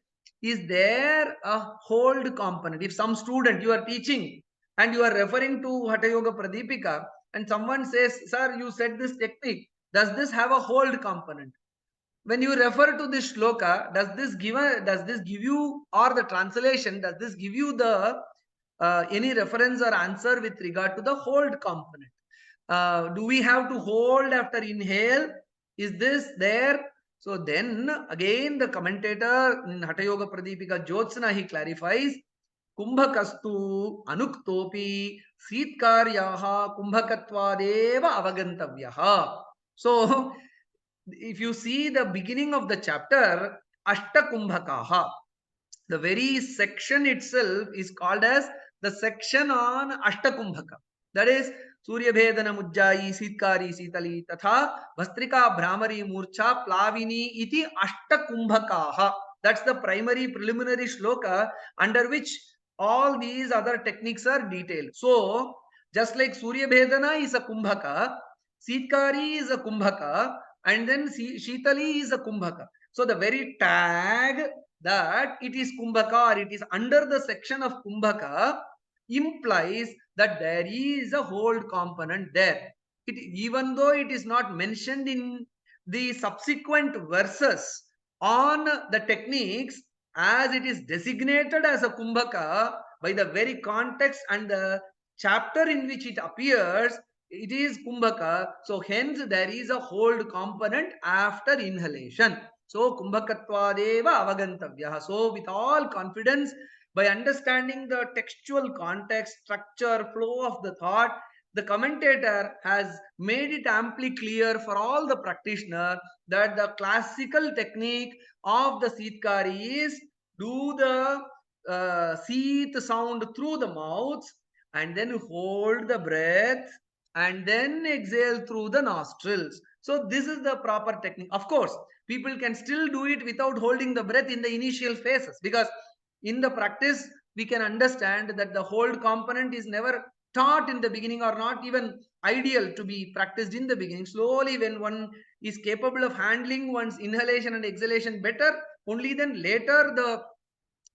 is there a hold component? If some student you are teaching and you are referring to Hatha Yoga Pradipika and someone says, sir, you said this technique, does this have a hold component? When you refer to this shloka, does this give you, or the translation, does this give you the any reference or answer with regard to the hold component? Do we have to hold after inhale? Is this there? So then again the commentator in Hatha Yoga Pradipika Jyotsna, he clarifies, Kumbhakastu anuktopi sitkaryaha kumbhakatvadeva avagantavyaha. So if you see the beginning of the chapter, Ashtakumbhakaha, the very section itself is called as the section on Ashtakumbhaka. That is Surya Bhedana Mujjayi Sitkari Sitali Tatha Vastrika Brahmari Murcha Plavini iti Ashtakumbhakaha. That's the primary preliminary shloka under which all these other techniques are detailed. So just like Surya Bhedana is a Kumbhaka, Sitkari is a Kumbhaka, and then Shitali is a Kumbhaka. So the very tag that it is Kumbhaka or it is under the section of Kumbhaka implies that there is a hold component there. Even though it is not mentioned in the subsequent verses on the techniques, as it is designated as a Kumbhaka by the very context and the chapter in which it appears, it is Kumbhaka. So hence there is a hold component after inhalation. So Kumbhakatvadeva avagantavyaha. So with all confidence, by understanding the textual context, structure, flow of the thought, the commentator has made it amply clear for all the practitioner that the classical technique of the Sitkari is do the seet sound through the mouth and then hold the breath and then exhale through the nostrils. So this is the proper technique. Of course, people can still do it without holding the breath in the initial phases, because in the practice, we can understand that the hold component is never taught in the beginning or not even ideal to be practiced in the beginning. Slowly, when one is capable of handling one's inhalation and exhalation better, only then later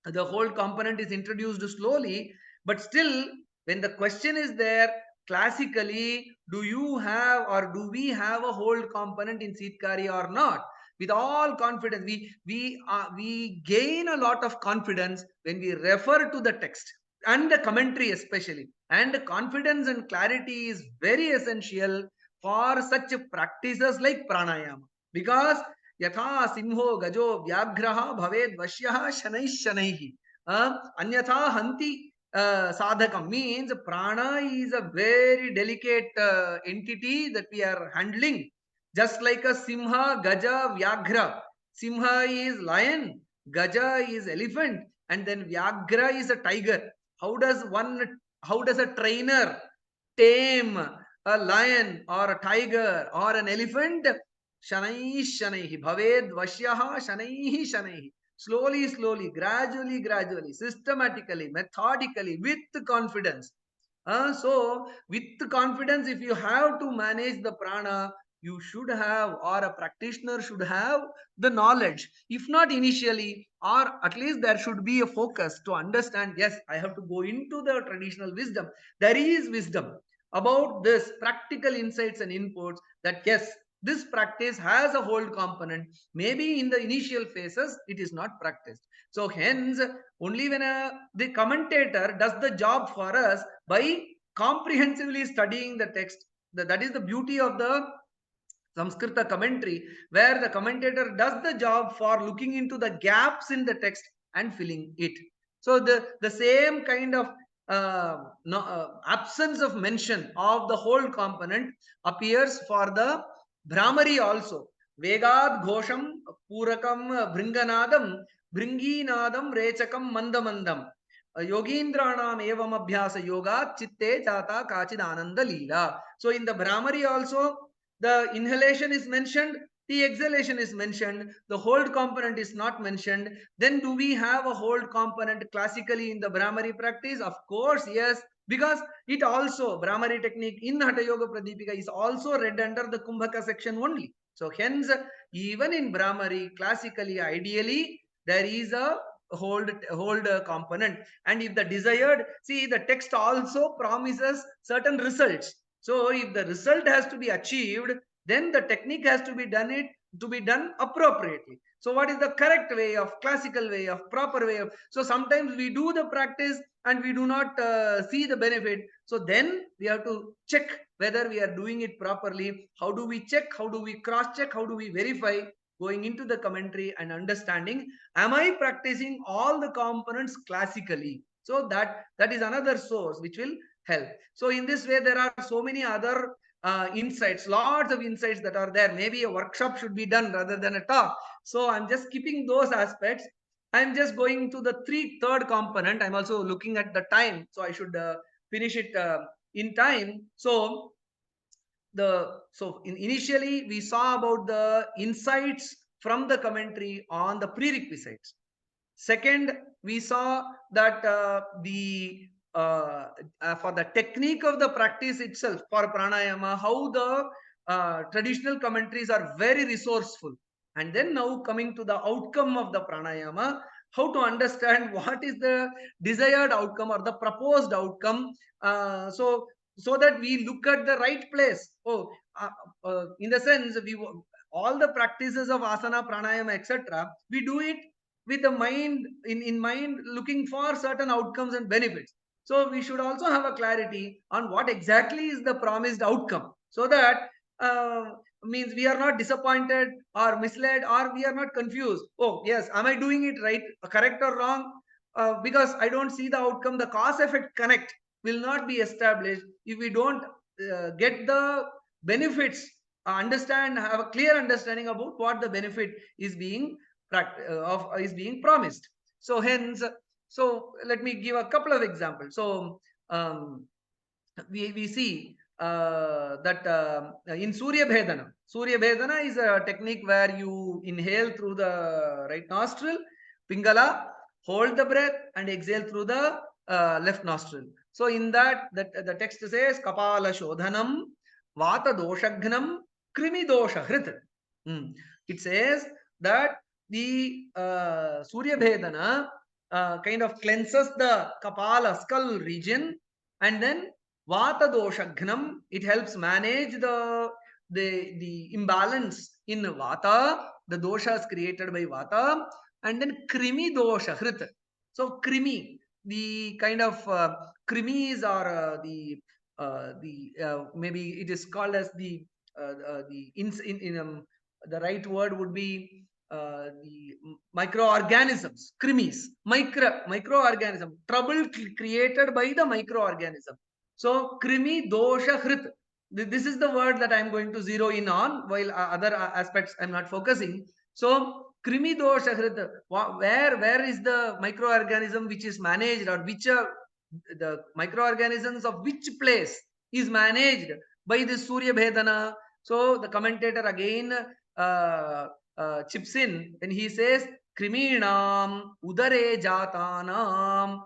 the hold component is introduced slowly. But still, when the question is there, classically, do you have or do we have a hold component in Sitkari or not? With all confidence, we gain a lot of confidence when we refer to the text and the commentary especially. And confidence and clarity is very essential for such practices like pranayama, because yatha simho gajo vyagraha bhaved vashyah shanai shanaihi anyatha hanti sadhakam, means prana is a very delicate entity that we are handling. Just like a simha, gaja, vyagra. Simha is lion, gaja is elephant, and then vyagra is a tiger. How does a trainer tame a lion or a tiger or an elephant? Shanai shanaihi bhaved vashyaha shanaihi shanaihi. Slowly, gradually, systematically, methodically, with confidence. So with confidence, if you have to manage the prana, you should have, or a practitioner should have, the knowledge. If not initially, or at least there should be a focus to understand, yes, I have to go into the traditional wisdom. There is wisdom about this practical insights and inputs, that yes, this practice has a hold component. Maybe in the initial phases, it is not practiced. So hence, only when the commentator does the job for us by comprehensively studying the text, that is the beauty of the Samskrita commentary, where the commentator does the job for looking into the gaps in the text and filling it. So the same kind of absence of mention of the whole component appears for the Brahmari also. Vegad Ghosham Purakam Bringanadam Bringinadam Rechakam Mandamandam Yogindranam Evam Abhyasa Yoga Chitte Jata Kachid Ananda Leela. So in the Brahmari also, the inhalation is mentioned, the exhalation is mentioned, the hold component is not mentioned. Then do we have a hold component classically in the Brahmari practice? Of course, yes, because it also, Brahmari technique in Hatha Yoga Pradipika is also read under the Kumbhaka section only. So hence, even in Brahmari, classically, ideally, there is a hold component. And if the desired, see, the text also promises certain results. So if the result has to be achieved, then the technique has to be done appropriately. So what is the correct way of, classical way of, proper way of? So sometimes we do the practice and we do not see the benefit. So then we have to check whether we are doing it properly. How do we check? How do we cross check? How do we verify? Going into the commentary and understanding, am I practicing all the components classically? So that is another source which will help. So in this way, there are so many other insights, lots of insights that are there. Maybe a workshop should be done rather than a talk. So I'm just skipping those aspects. I'm just going to the third component. I'm also looking at the time, so I should finish it in time. So initially we saw about the insights from the commentary on the prerequisites. Second, we saw that for the technique of the practice itself for pranayama, how the traditional commentaries are very resourceful. And then now coming to the outcome of the pranayama, how to understand what is the desired outcome or the proposed outcome, so that we look at the right place. In the sense, all the practices of asana, pranayama, etc., we do it with the mind in mind, looking for certain outcomes and benefits. So we should also have a clarity on what exactly is the promised outcome, so that means we are not disappointed or misled, or we are not confused. Oh yes, am I doing it right, correct or wrong? Because I don't see the outcome, the cause effect connect will not be established if we don't get the benefits, have a clear understanding about what the benefit is being promised. So hence, so let me give a couple of examples. So we see that in Surya Bhedana is a technique where you inhale through the right nostril, Pingala, hold the breath and exhale through the left nostril. So in that, the text says Kapala Shodhanam, Vata Doshagnam, Krimi Dosha Hrit. It says that the Surya Bhedana kind of cleanses the Kapala skull region, and then Vata Doshagnam, it helps manage the imbalance in Vata, the doshas created by Vata, and then Krimi Dosha Hrit. So Krimi, the kind of krimis, or maybe it is called as the right word would be the microorganisms, krimis, microorganism, trouble created by the microorganism. So krimi dosha hrit, this is the word that I'm going to zero in on, while other aspects I'm not focusing. So krimi dosha hrit, where is the microorganism which is managed, or which the microorganisms of which place is managed by this Surya Bhedana? So the commentator again chips in when he says kriminam udare jatanam,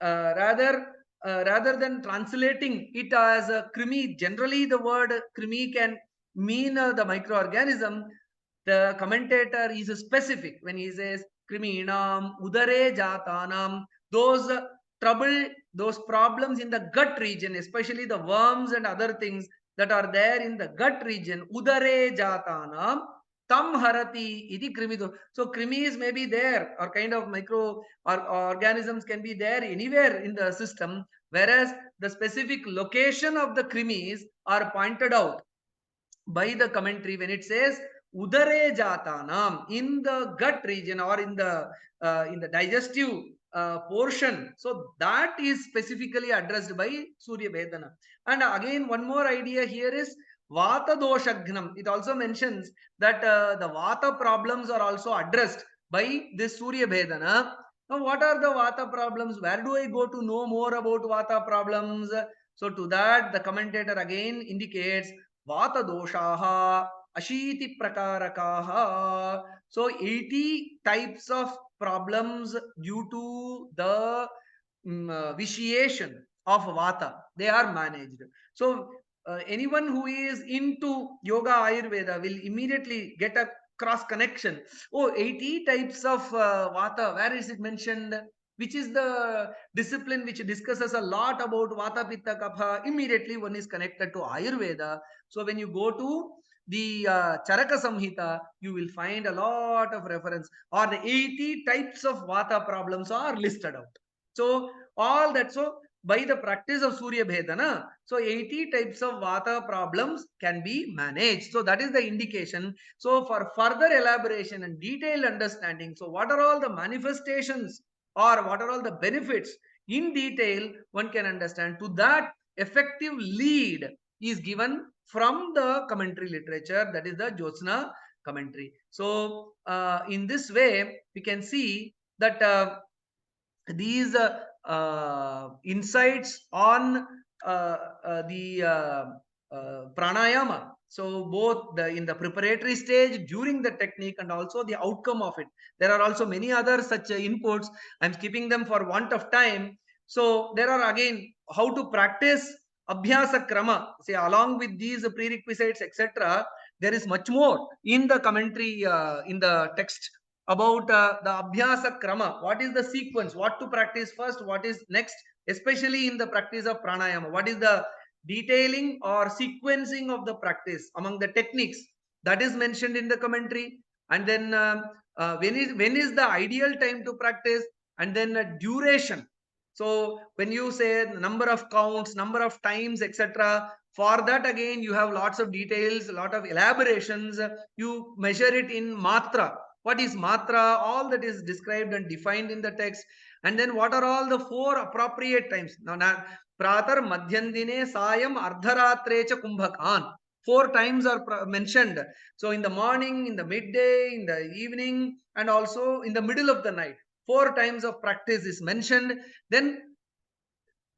rather than translating it as a krimi. Generally the word krimi can mean the microorganism. The commentator is specific when he says kriminam udare jatanam, those trouble, those problems in the gut region, especially the worms and other things that are there in the gut region, udare jatanam tam harati iti krimido. So krimis may be there, or kind of micro or organisms can be there anywhere in the system, whereas the specific location of the krimis are pointed out by the commentary when it says udare jatanam, in the gut region, or in the digestive portion. So that is specifically addressed by Surya Bhedana. And again, one more idea here is Vata Doshagnam. It also mentions that the Vata problems are also addressed by this Surya Bhedana. Now, what are the Vata problems? Where do I go to know more about Vata problems? So to that, the commentator again indicates Vata Doshaha Ashiti Prakarakaha. So 80 types of problems due to the vitiation of Vata, they are managed. So anyone who is into yoga ayurveda will immediately get a cross connection. Oh, 80 types of vata, where is it mentioned? Which is the discipline which discusses a lot about vata, pitta, kapha? Immediately one is connected to Ayurveda. So when you go to the Charaka Samhita, you will find a lot of reference, or the 80 types of vata problems are listed out. So all that, so by the practice of Surya Bhedana, so 80 types of vata problems can be managed. So that is the indication. So for further elaboration and detailed understanding, so what are all the manifestations or what are all the benefits in detail, one can understand. To that, effective lead is given from the commentary literature, that is the Jyotsna commentary. So in this way, we can see that these insights on the pranayama, so both in the preparatory stage, during the technique, and also the outcome of it. There are also many other such inputs. I'm skipping them for want of time. So there are again how to practice abhyasa krama, say along with these prerequisites, etc. There is much more in the commentary, in the text, about the abhyasa krama. What is the sequence? What to practice first? What is next? Especially in the practice of pranayama. What is the detailing or sequencing of the practice among the techniques? That is mentioned in the commentary. And then when is the ideal time to practice? And then duration. So when you say number of counts, number of times, etc., for that again you have lots of details, a lot of elaborations. You measure it in matra. What is matra? All that is described and defined in the text. And then what are all the 4 appropriate times? Now, pratar, madhyandine, sayam, ardharatrecha, kumbhakan. 4 times are mentioned. So in the morning, in the midday, in the evening, and also in the middle of the night. 4 times of practice is mentioned. Then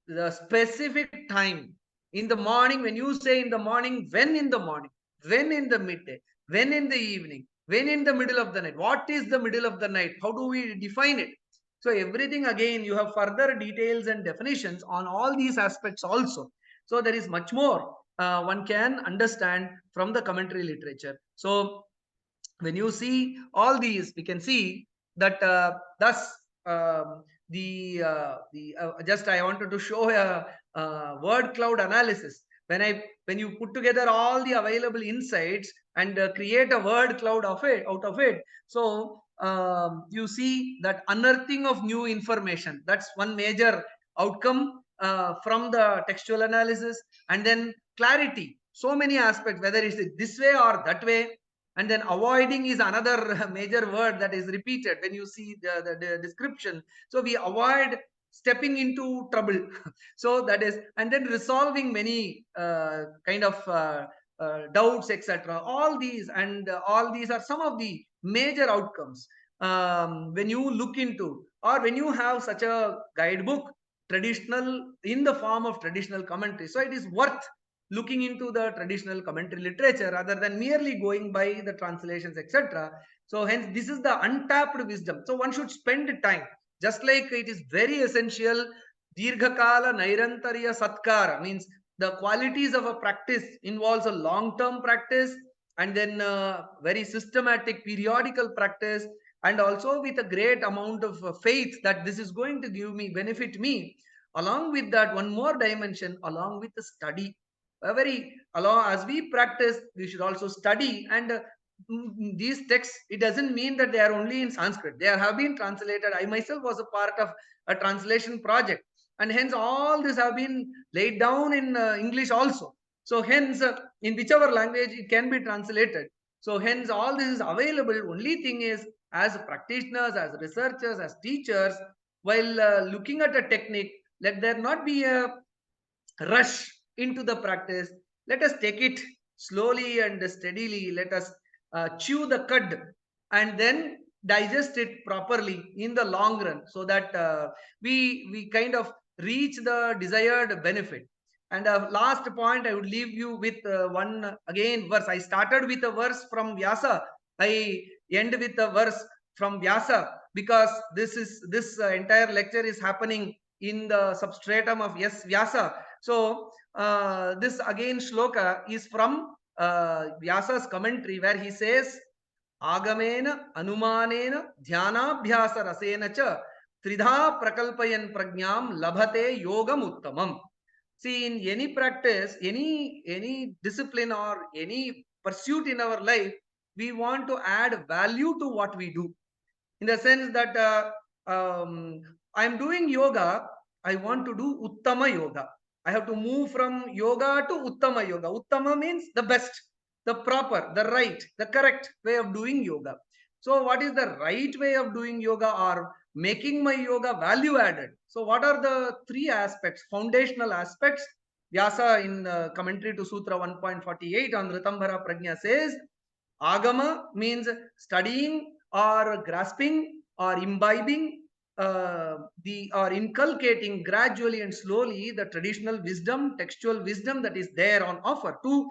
the specific time in the morning, when you say in the morning, when in the morning, when in the midday, when in the evening, when in the middle of the night. What is the middle of the night? How do we define it? So everything again, you have further details and definitions on all these aspects also. So there is much more one can understand from the commentary literature. So when you see all these, we can see that thus just I wanted to show a word cloud analysis. When you put together all the available insights and create a word cloud out of it, so you see that unearthing of new information, that's one major outcome from the textual analysis. And then clarity, so many aspects, whether it's this way or that way. And then avoiding is another major word that is repeated when you see the description. So we avoid stepping into trouble. So that is, and then resolving many kind of doubts, etc. All these are some of the major outcomes when you look into, or when you have such a guidebook, traditional, in the form of traditional commentary. So it is worth looking into the traditional commentary literature rather than merely going by the translations, etc. So hence this is the untapped wisdom. So one should spend time, just like it is very essential. Dirghakala Nairantarya Satkara means the qualities of a practice involves a long-term practice, and then very systematic periodical practice, and also with a great amount of faith that this is going to give me, benefit me. Along with that, one more dimension, along with the study. As we practice, we should also study. And these texts, it doesn't mean that they are only in Sanskrit. They have been translated. I myself was a part of a translation project, and hence all this have been laid down in English also. So hence in whichever language it can be translated. So hence all this is available. Only thing is, as practitioners, as researchers, as teachers, while looking at a technique, let there not be a rush into the practice. Let us take it slowly and steadily. Let us chew the cud and then digest it properly in the long run, so that we kind of reach the desired benefit. And last point, I would leave you with one again verse. I started with a verse from Vyasa. I end with a verse from Vyasa, because this entire lecture is happening in the substratum of Vyasa. So this again shloka is from Vyasa's commentary, where he says, Agamena, Anumanena, Dhyanabhyasa Rasena cha, Tridha Prakalpayan Prajnam, Labhate Yogam Uttamam. See, in any practice, any discipline or any pursuit in our life, we want to add value to what we do. In the sense that I'm doing yoga, I want to do Uttama Yoga. I have to move from yoga to Uttama Yoga. Uttama means the best, the proper, the right, the correct way of doing yoga. So what is the right way of doing yoga or making my yoga value added? So what are the three aspects, foundational aspects? Vyasa in commentary to Sutra 1.48 on Ritambhara Prajna says, Agama means studying or grasping or imbibing or inculcating gradually and slowly the traditional wisdom, textual wisdom that is there on offer to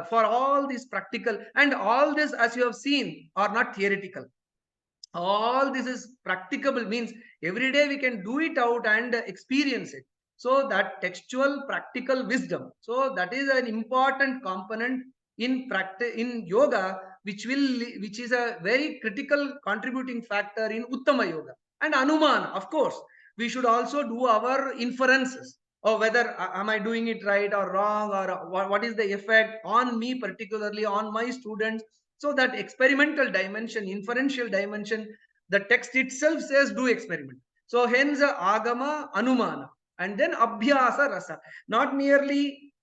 for all these practical, and all this, as you have seen, are not theoretical. All this is practicable, means every day we can do it out and experience it. So that textual practical wisdom, so that is an important component in practice in yoga, which is a very critical contributing factor in Uttama Yoga. And Anuman, of course, we should also do our inferences, or whether am I doing it right or wrong, or what is the effect on me, particularly on my students. So that experimental dimension, inferential dimension, the text itself says do experiment. So hence Agama, Anumana, and then Abhyasa Rasa. Not merely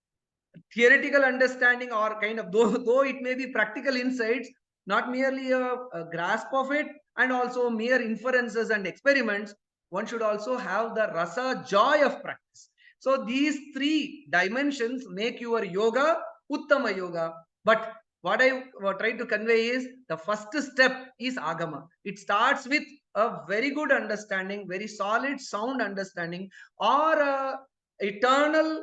theoretical understanding or kind of, though it may be practical insights, not merely a grasp of it, and also mere inferences and experiments. One should also have the rasa, joy of practice. So these three dimensions make your yoga Uttama Yoga. But what I try to convey is the first step is Agama. It starts with a very good understanding, very solid, sound understanding, or eternal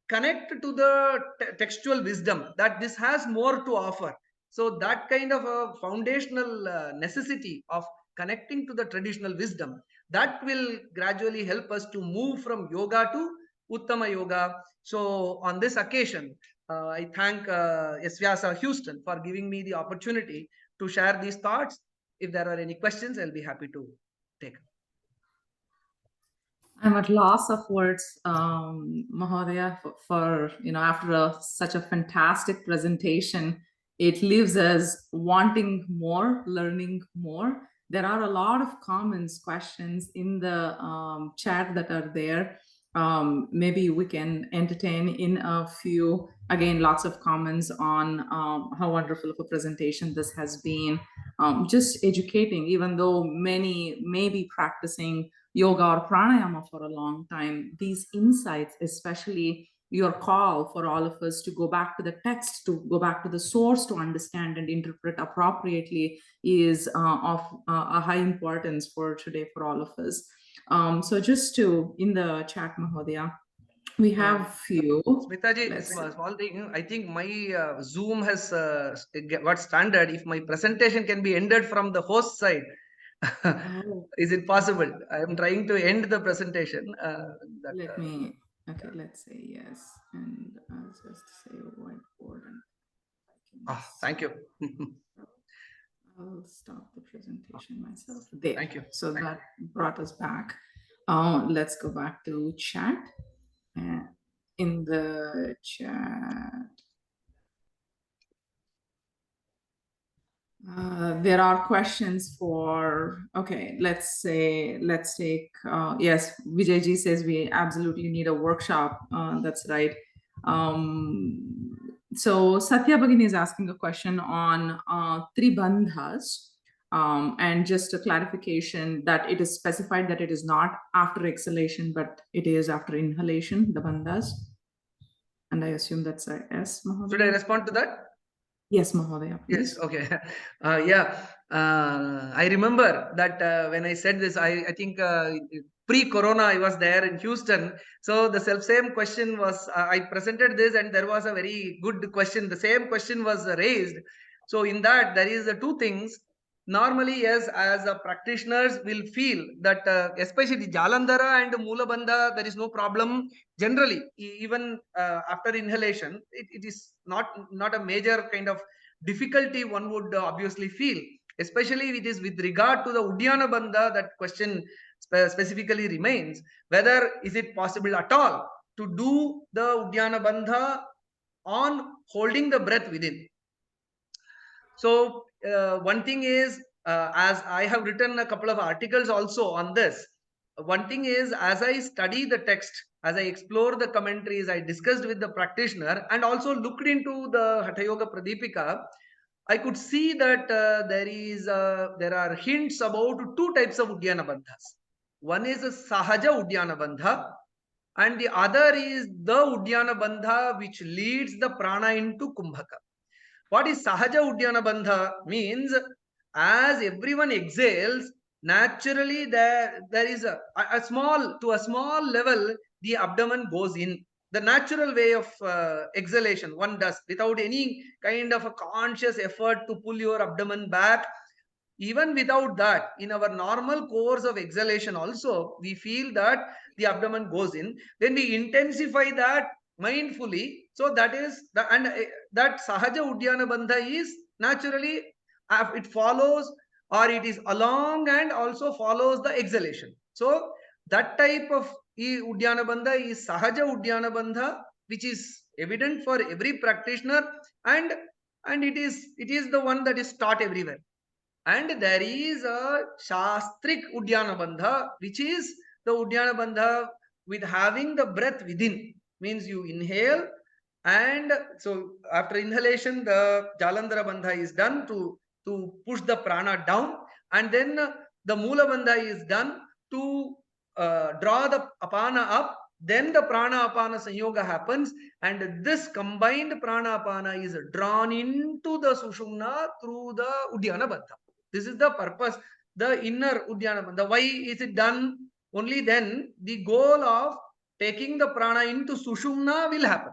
connect to the textual wisdom that this has more to offer. So that kind of a foundational necessity of connecting to the traditional wisdom, that will gradually help us to move from yoga to Uttama Yoga. So on this occasion, I thank Vyasa Houston for giving me the opportunity to share these thoughts. If there are any questions, I'll be happy to take. I'm at loss of words, Mahodaya, for after such a fantastic presentation. It leaves us wanting more, learning more. There are a lot of comments, questions in the chat that are there. Maybe we can entertain in a few. Again, lots of comments on how wonderful of a presentation this has been. Just educating, even though many may be practicing yoga or pranayama for a long time, these insights, especially your call for all of us to go back to the text, to go back to the source, to understand and interpret appropriately, is of a high importance for today for all of us. So just to, in the chat, Mahodaya, we have few. Smitaji, small thing. I think my Zoom has got standard. If my presentation can be ended from the host side, is it possible? I am trying to end the presentation. Let me. Okay, let's say yes, and I'll just say whiteboard. And thank you. I'll stop the presentation myself. There. Thank you. So that brought us back. Let's go back to chat. In the chat, there are questions for, okay, let's take, yes, Vijayji says we absolutely need a workshop. That's right. So Satya Bhagini is asking a question on Tribandhas. And just a clarification that it is specified that it is not after exhalation, but it is after inhalation, the bandhas. And I assume that's a yes, Mahodaya. Should I respond to that? Yes, Mahodaya, please. Yes, okay. I remember that when I said this, I think pre-corona, I was there in Houston. So the same question was, I presented this and there was a very good question. The same question was raised. So in that, there is two things. Normally, yes, as practitioners will feel that especially Jalandhara and Moolabandha, there is no problem. Generally, even after inhalation, it is not a major kind of difficulty one would obviously feel, especially with regard to the Udyana Bandha. That question specifically remains, whether is it possible at all to do the Udyana Bandha on holding the breath within. So one thing is, as I have written a couple of articles also on this, one thing is, as I study the text, as I explore the commentaries, I discussed with the practitioner and also looked into the Hatha Yoga Pradipika, I could see that there are hints about two types of Udyana Bandhas. One is a Sahaja Udyana Bandha, and the other is the Udyana Bandha which leads the prana into Kumbhaka. What is Sahaja Udyana Bandha means, as everyone exhales, naturally there is a small level, the abdomen goes in. The natural way of exhalation one does without any kind of a conscious effort to pull your abdomen back. Even without that, in our normal course of exhalation also, we feel that the abdomen goes in. Then we intensify that mindfully. So that is that Sahaja Udyana Bandha is naturally, it follows, or it is along and also follows the exhalation. So that type of Udyana Bandha is Sahaja Udyana Bandha, which is evident for every practitioner, and it is the one that is taught everywhere. And there is a Shastrik Udyana Bandha, which is the Udyana Bandha with having the breath within. Means you inhale, and so after inhalation, the Jalandhara Bandha is done to push the prana down, and then the Mula Bandha is done to draw the apana up. Then the prana apana sanyoga happens, and this combined prana apana is drawn into the Sushumna through the Udyana Bandha. This is the purpose, the inner Udyana Bandha. Why is it done? Only then the goal of taking the prana into Sushumna will happen.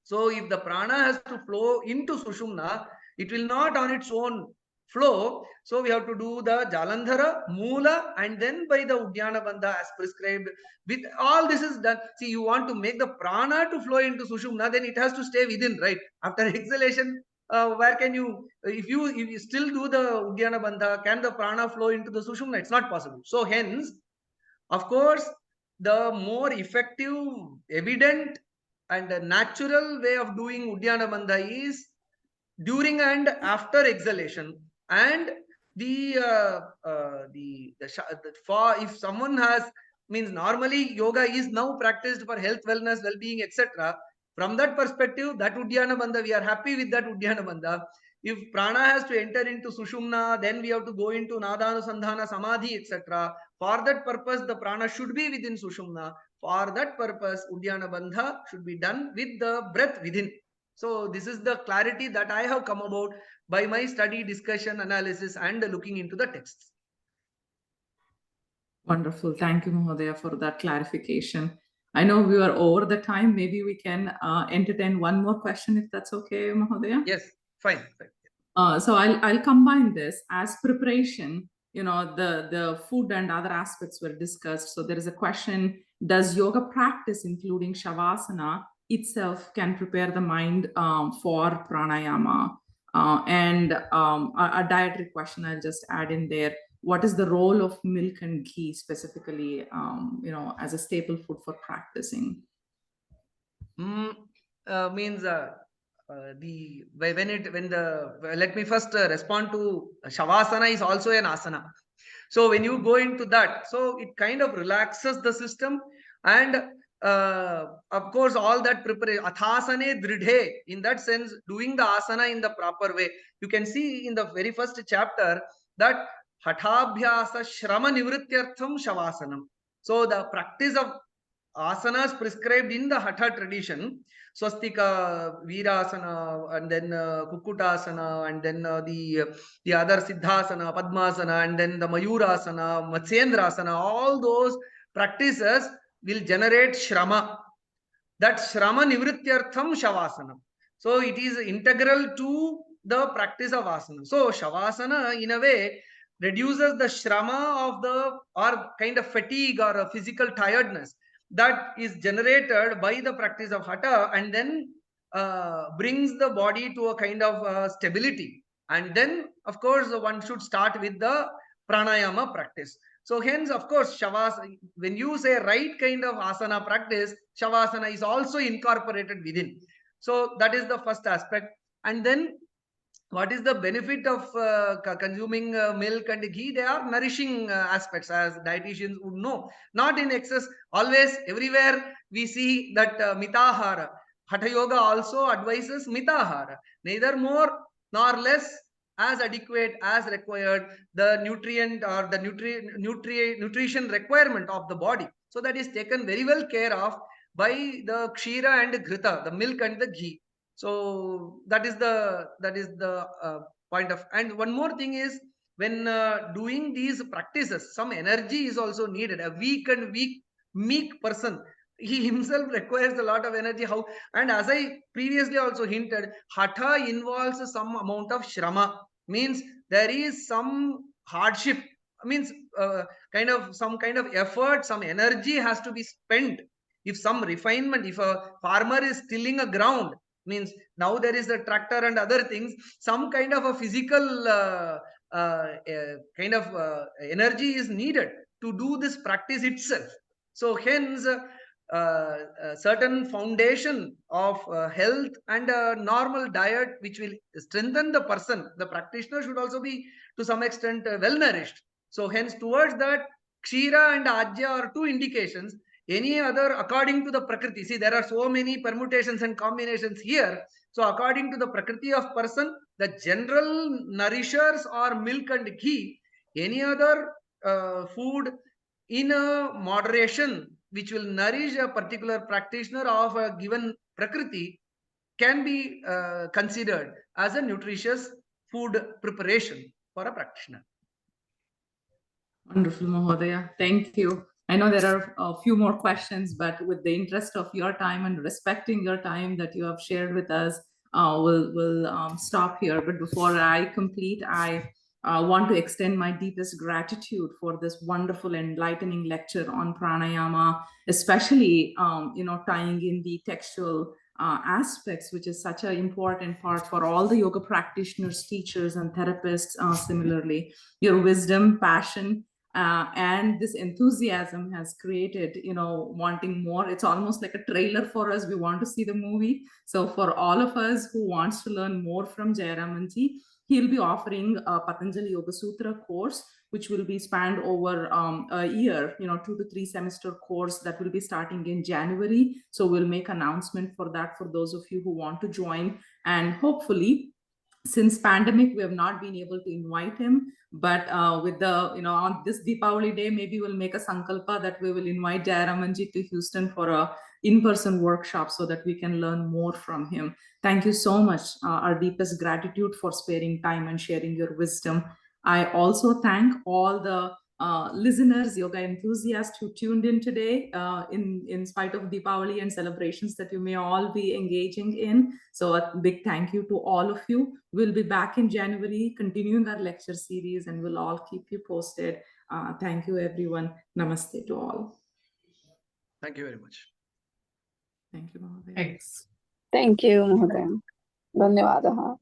So if the prana has to flow into Sushumna, it will not on its own flow. So we have to do the Jalandhara, Mula, and then by the Udyana Bandha as prescribed. With all this is done. See, you want to make the prana to flow into Sushumna, then it has to stay within, right? After exhalation, where can you, if you still do the Udyana Bandha, can the prana flow into the Sushumna? It's not possible. So hence, of course, the more effective, evident, and a natural way of doing Udyana Bandha is during and after exhalation. And if someone has, means normally yoga is now practiced for health, wellness, well-being, etc. From that perspective, that Udyana Bandha, we are happy with that Udyana Bandha. If prana has to enter into Sushumna, then we have to go into Nadanusandhana, Samadhi, etc. For that purpose, the prana should be within Sushumna. For that purpose, Udyana Bandha should be done with the breath within. So this is the clarity that I have come about by my study, discussion, analysis, and looking into the texts. Wonderful. Thank you, Mahodaya, for that clarification. I know we are over the time. Maybe we can entertain one more question, if that's okay, Mahodaya? Yes, fine. So I'll combine this as preparation. You know, the food and other aspects were discussed. So there is a question: does yoga practice, including Shavasana itself, can prepare the mind for pranayama? And a dietary question I'll just add in there: what is the role of milk and ghee specifically, you know, as a staple food for practicing? Let me first respond to Shavasana is also an asana. So when you go into that, so it kind of relaxes the system, and of course all that preparation, athasane dridhe, in that sense, doing the asana in the proper way. You can see in the very first chapter that Hathabhyasa Shrama Nivrityartham Shavasanam. So the practice of asanas prescribed in the Hatha tradition, Swastika, Virasana, and then Kukutasana, and then the other Siddhasana, Padmasana, and then the Mayurasana, Matsyendrasana, all those practices will generate Shrama. That Shrama Nivrityartham Shavasana. So it is integral to the practice of asana. So Shavasana, in a way, reduces the Shrama of the, or kind of fatigue or a physical tiredness that is generated by the practice of Hatha, and then brings the body to a kind of stability. And then, of course, one should start with the pranayama practice. So hence, of course, Shavasana, when you say right kind of asana practice, Shavasana is also incorporated within. So that is the first aspect. And then what is the benefit of consuming milk and ghee? They are nourishing aspects, as dietitians would know. Not in excess. Always, everywhere we see that mitahara. Hatha Yoga also advises mitahara. Neither more nor less, as adequate as required, the nutrient or the nutrition requirement of the body. So that is taken very well care of by the kshira and ghrita, the milk and the ghee. So that is the point of. And one more thing is, when doing these practices, some energy is also needed. A weak meek person, he himself requires a lot of energy. How? And as I previously also hinted, hatha involves some amount of shrama, means there is some hardship, means some kind of effort, some energy has to be spent. If some refinement, if a farmer is tilling a ground, means now there is a tractor and other things, some kind of a physical energy is needed to do this practice itself. So hence certain foundation of health and normal diet which will strengthen the person, the practitioner should also be to some extent well nourished. So hence towards that, kshira and ajya are two indications. Any other, according to the prakriti, see there are so many permutations and combinations here. So according to the prakriti of person, the general nourishers are milk and ghee. Any other food in a moderation which will nourish a particular practitioner of a given prakriti can be considered as a nutritious food preparation for a practitioner. Wonderful, Mahodaya. Thank you. I know there are a few more questions, but with the interest of your time and respecting your time that you have shared with us, we'll stop here. But before I complete, I want to extend my deepest gratitude for this wonderful, enlightening lecture on pranayama, especially tying in the textual aspects, which is such an important part for all the yoga practitioners, teachers, and therapists. Similarly, your wisdom, passion, and this enthusiasm has created, wanting more. It's almost like a trailer for us. We want to see the movie. So for all of us who wants to learn more from Jayaramanji, he'll be offering a Patanjali Yoga Sutra course, which will be spanned over a year, 2 to 3 semester course that will be starting in January. So we'll make announcement for that for those of you who want to join. And hopefully, since pandemic, we have not been able to invite him, but with the, on this Deepavali day, maybe we'll make a sankalpa that we will invite Jayaramanji to Houston for a in-person workshop so that we can learn more from him. Thank you so much. Our deepest gratitude for sparing time and sharing your wisdom. I also thank all the listeners, yoga enthusiasts who tuned in today in spite of Deepavali and celebrations that you may all be engaging in. So a big thank you to all of you. We'll be back in January, continuing our lecture series, and we'll all keep you posted. Thank you, everyone. Namaste to all. Thank you very much. Thank you, Mahodaya. Thanks. Thank you, Mahodaya. Dhanyavadaha.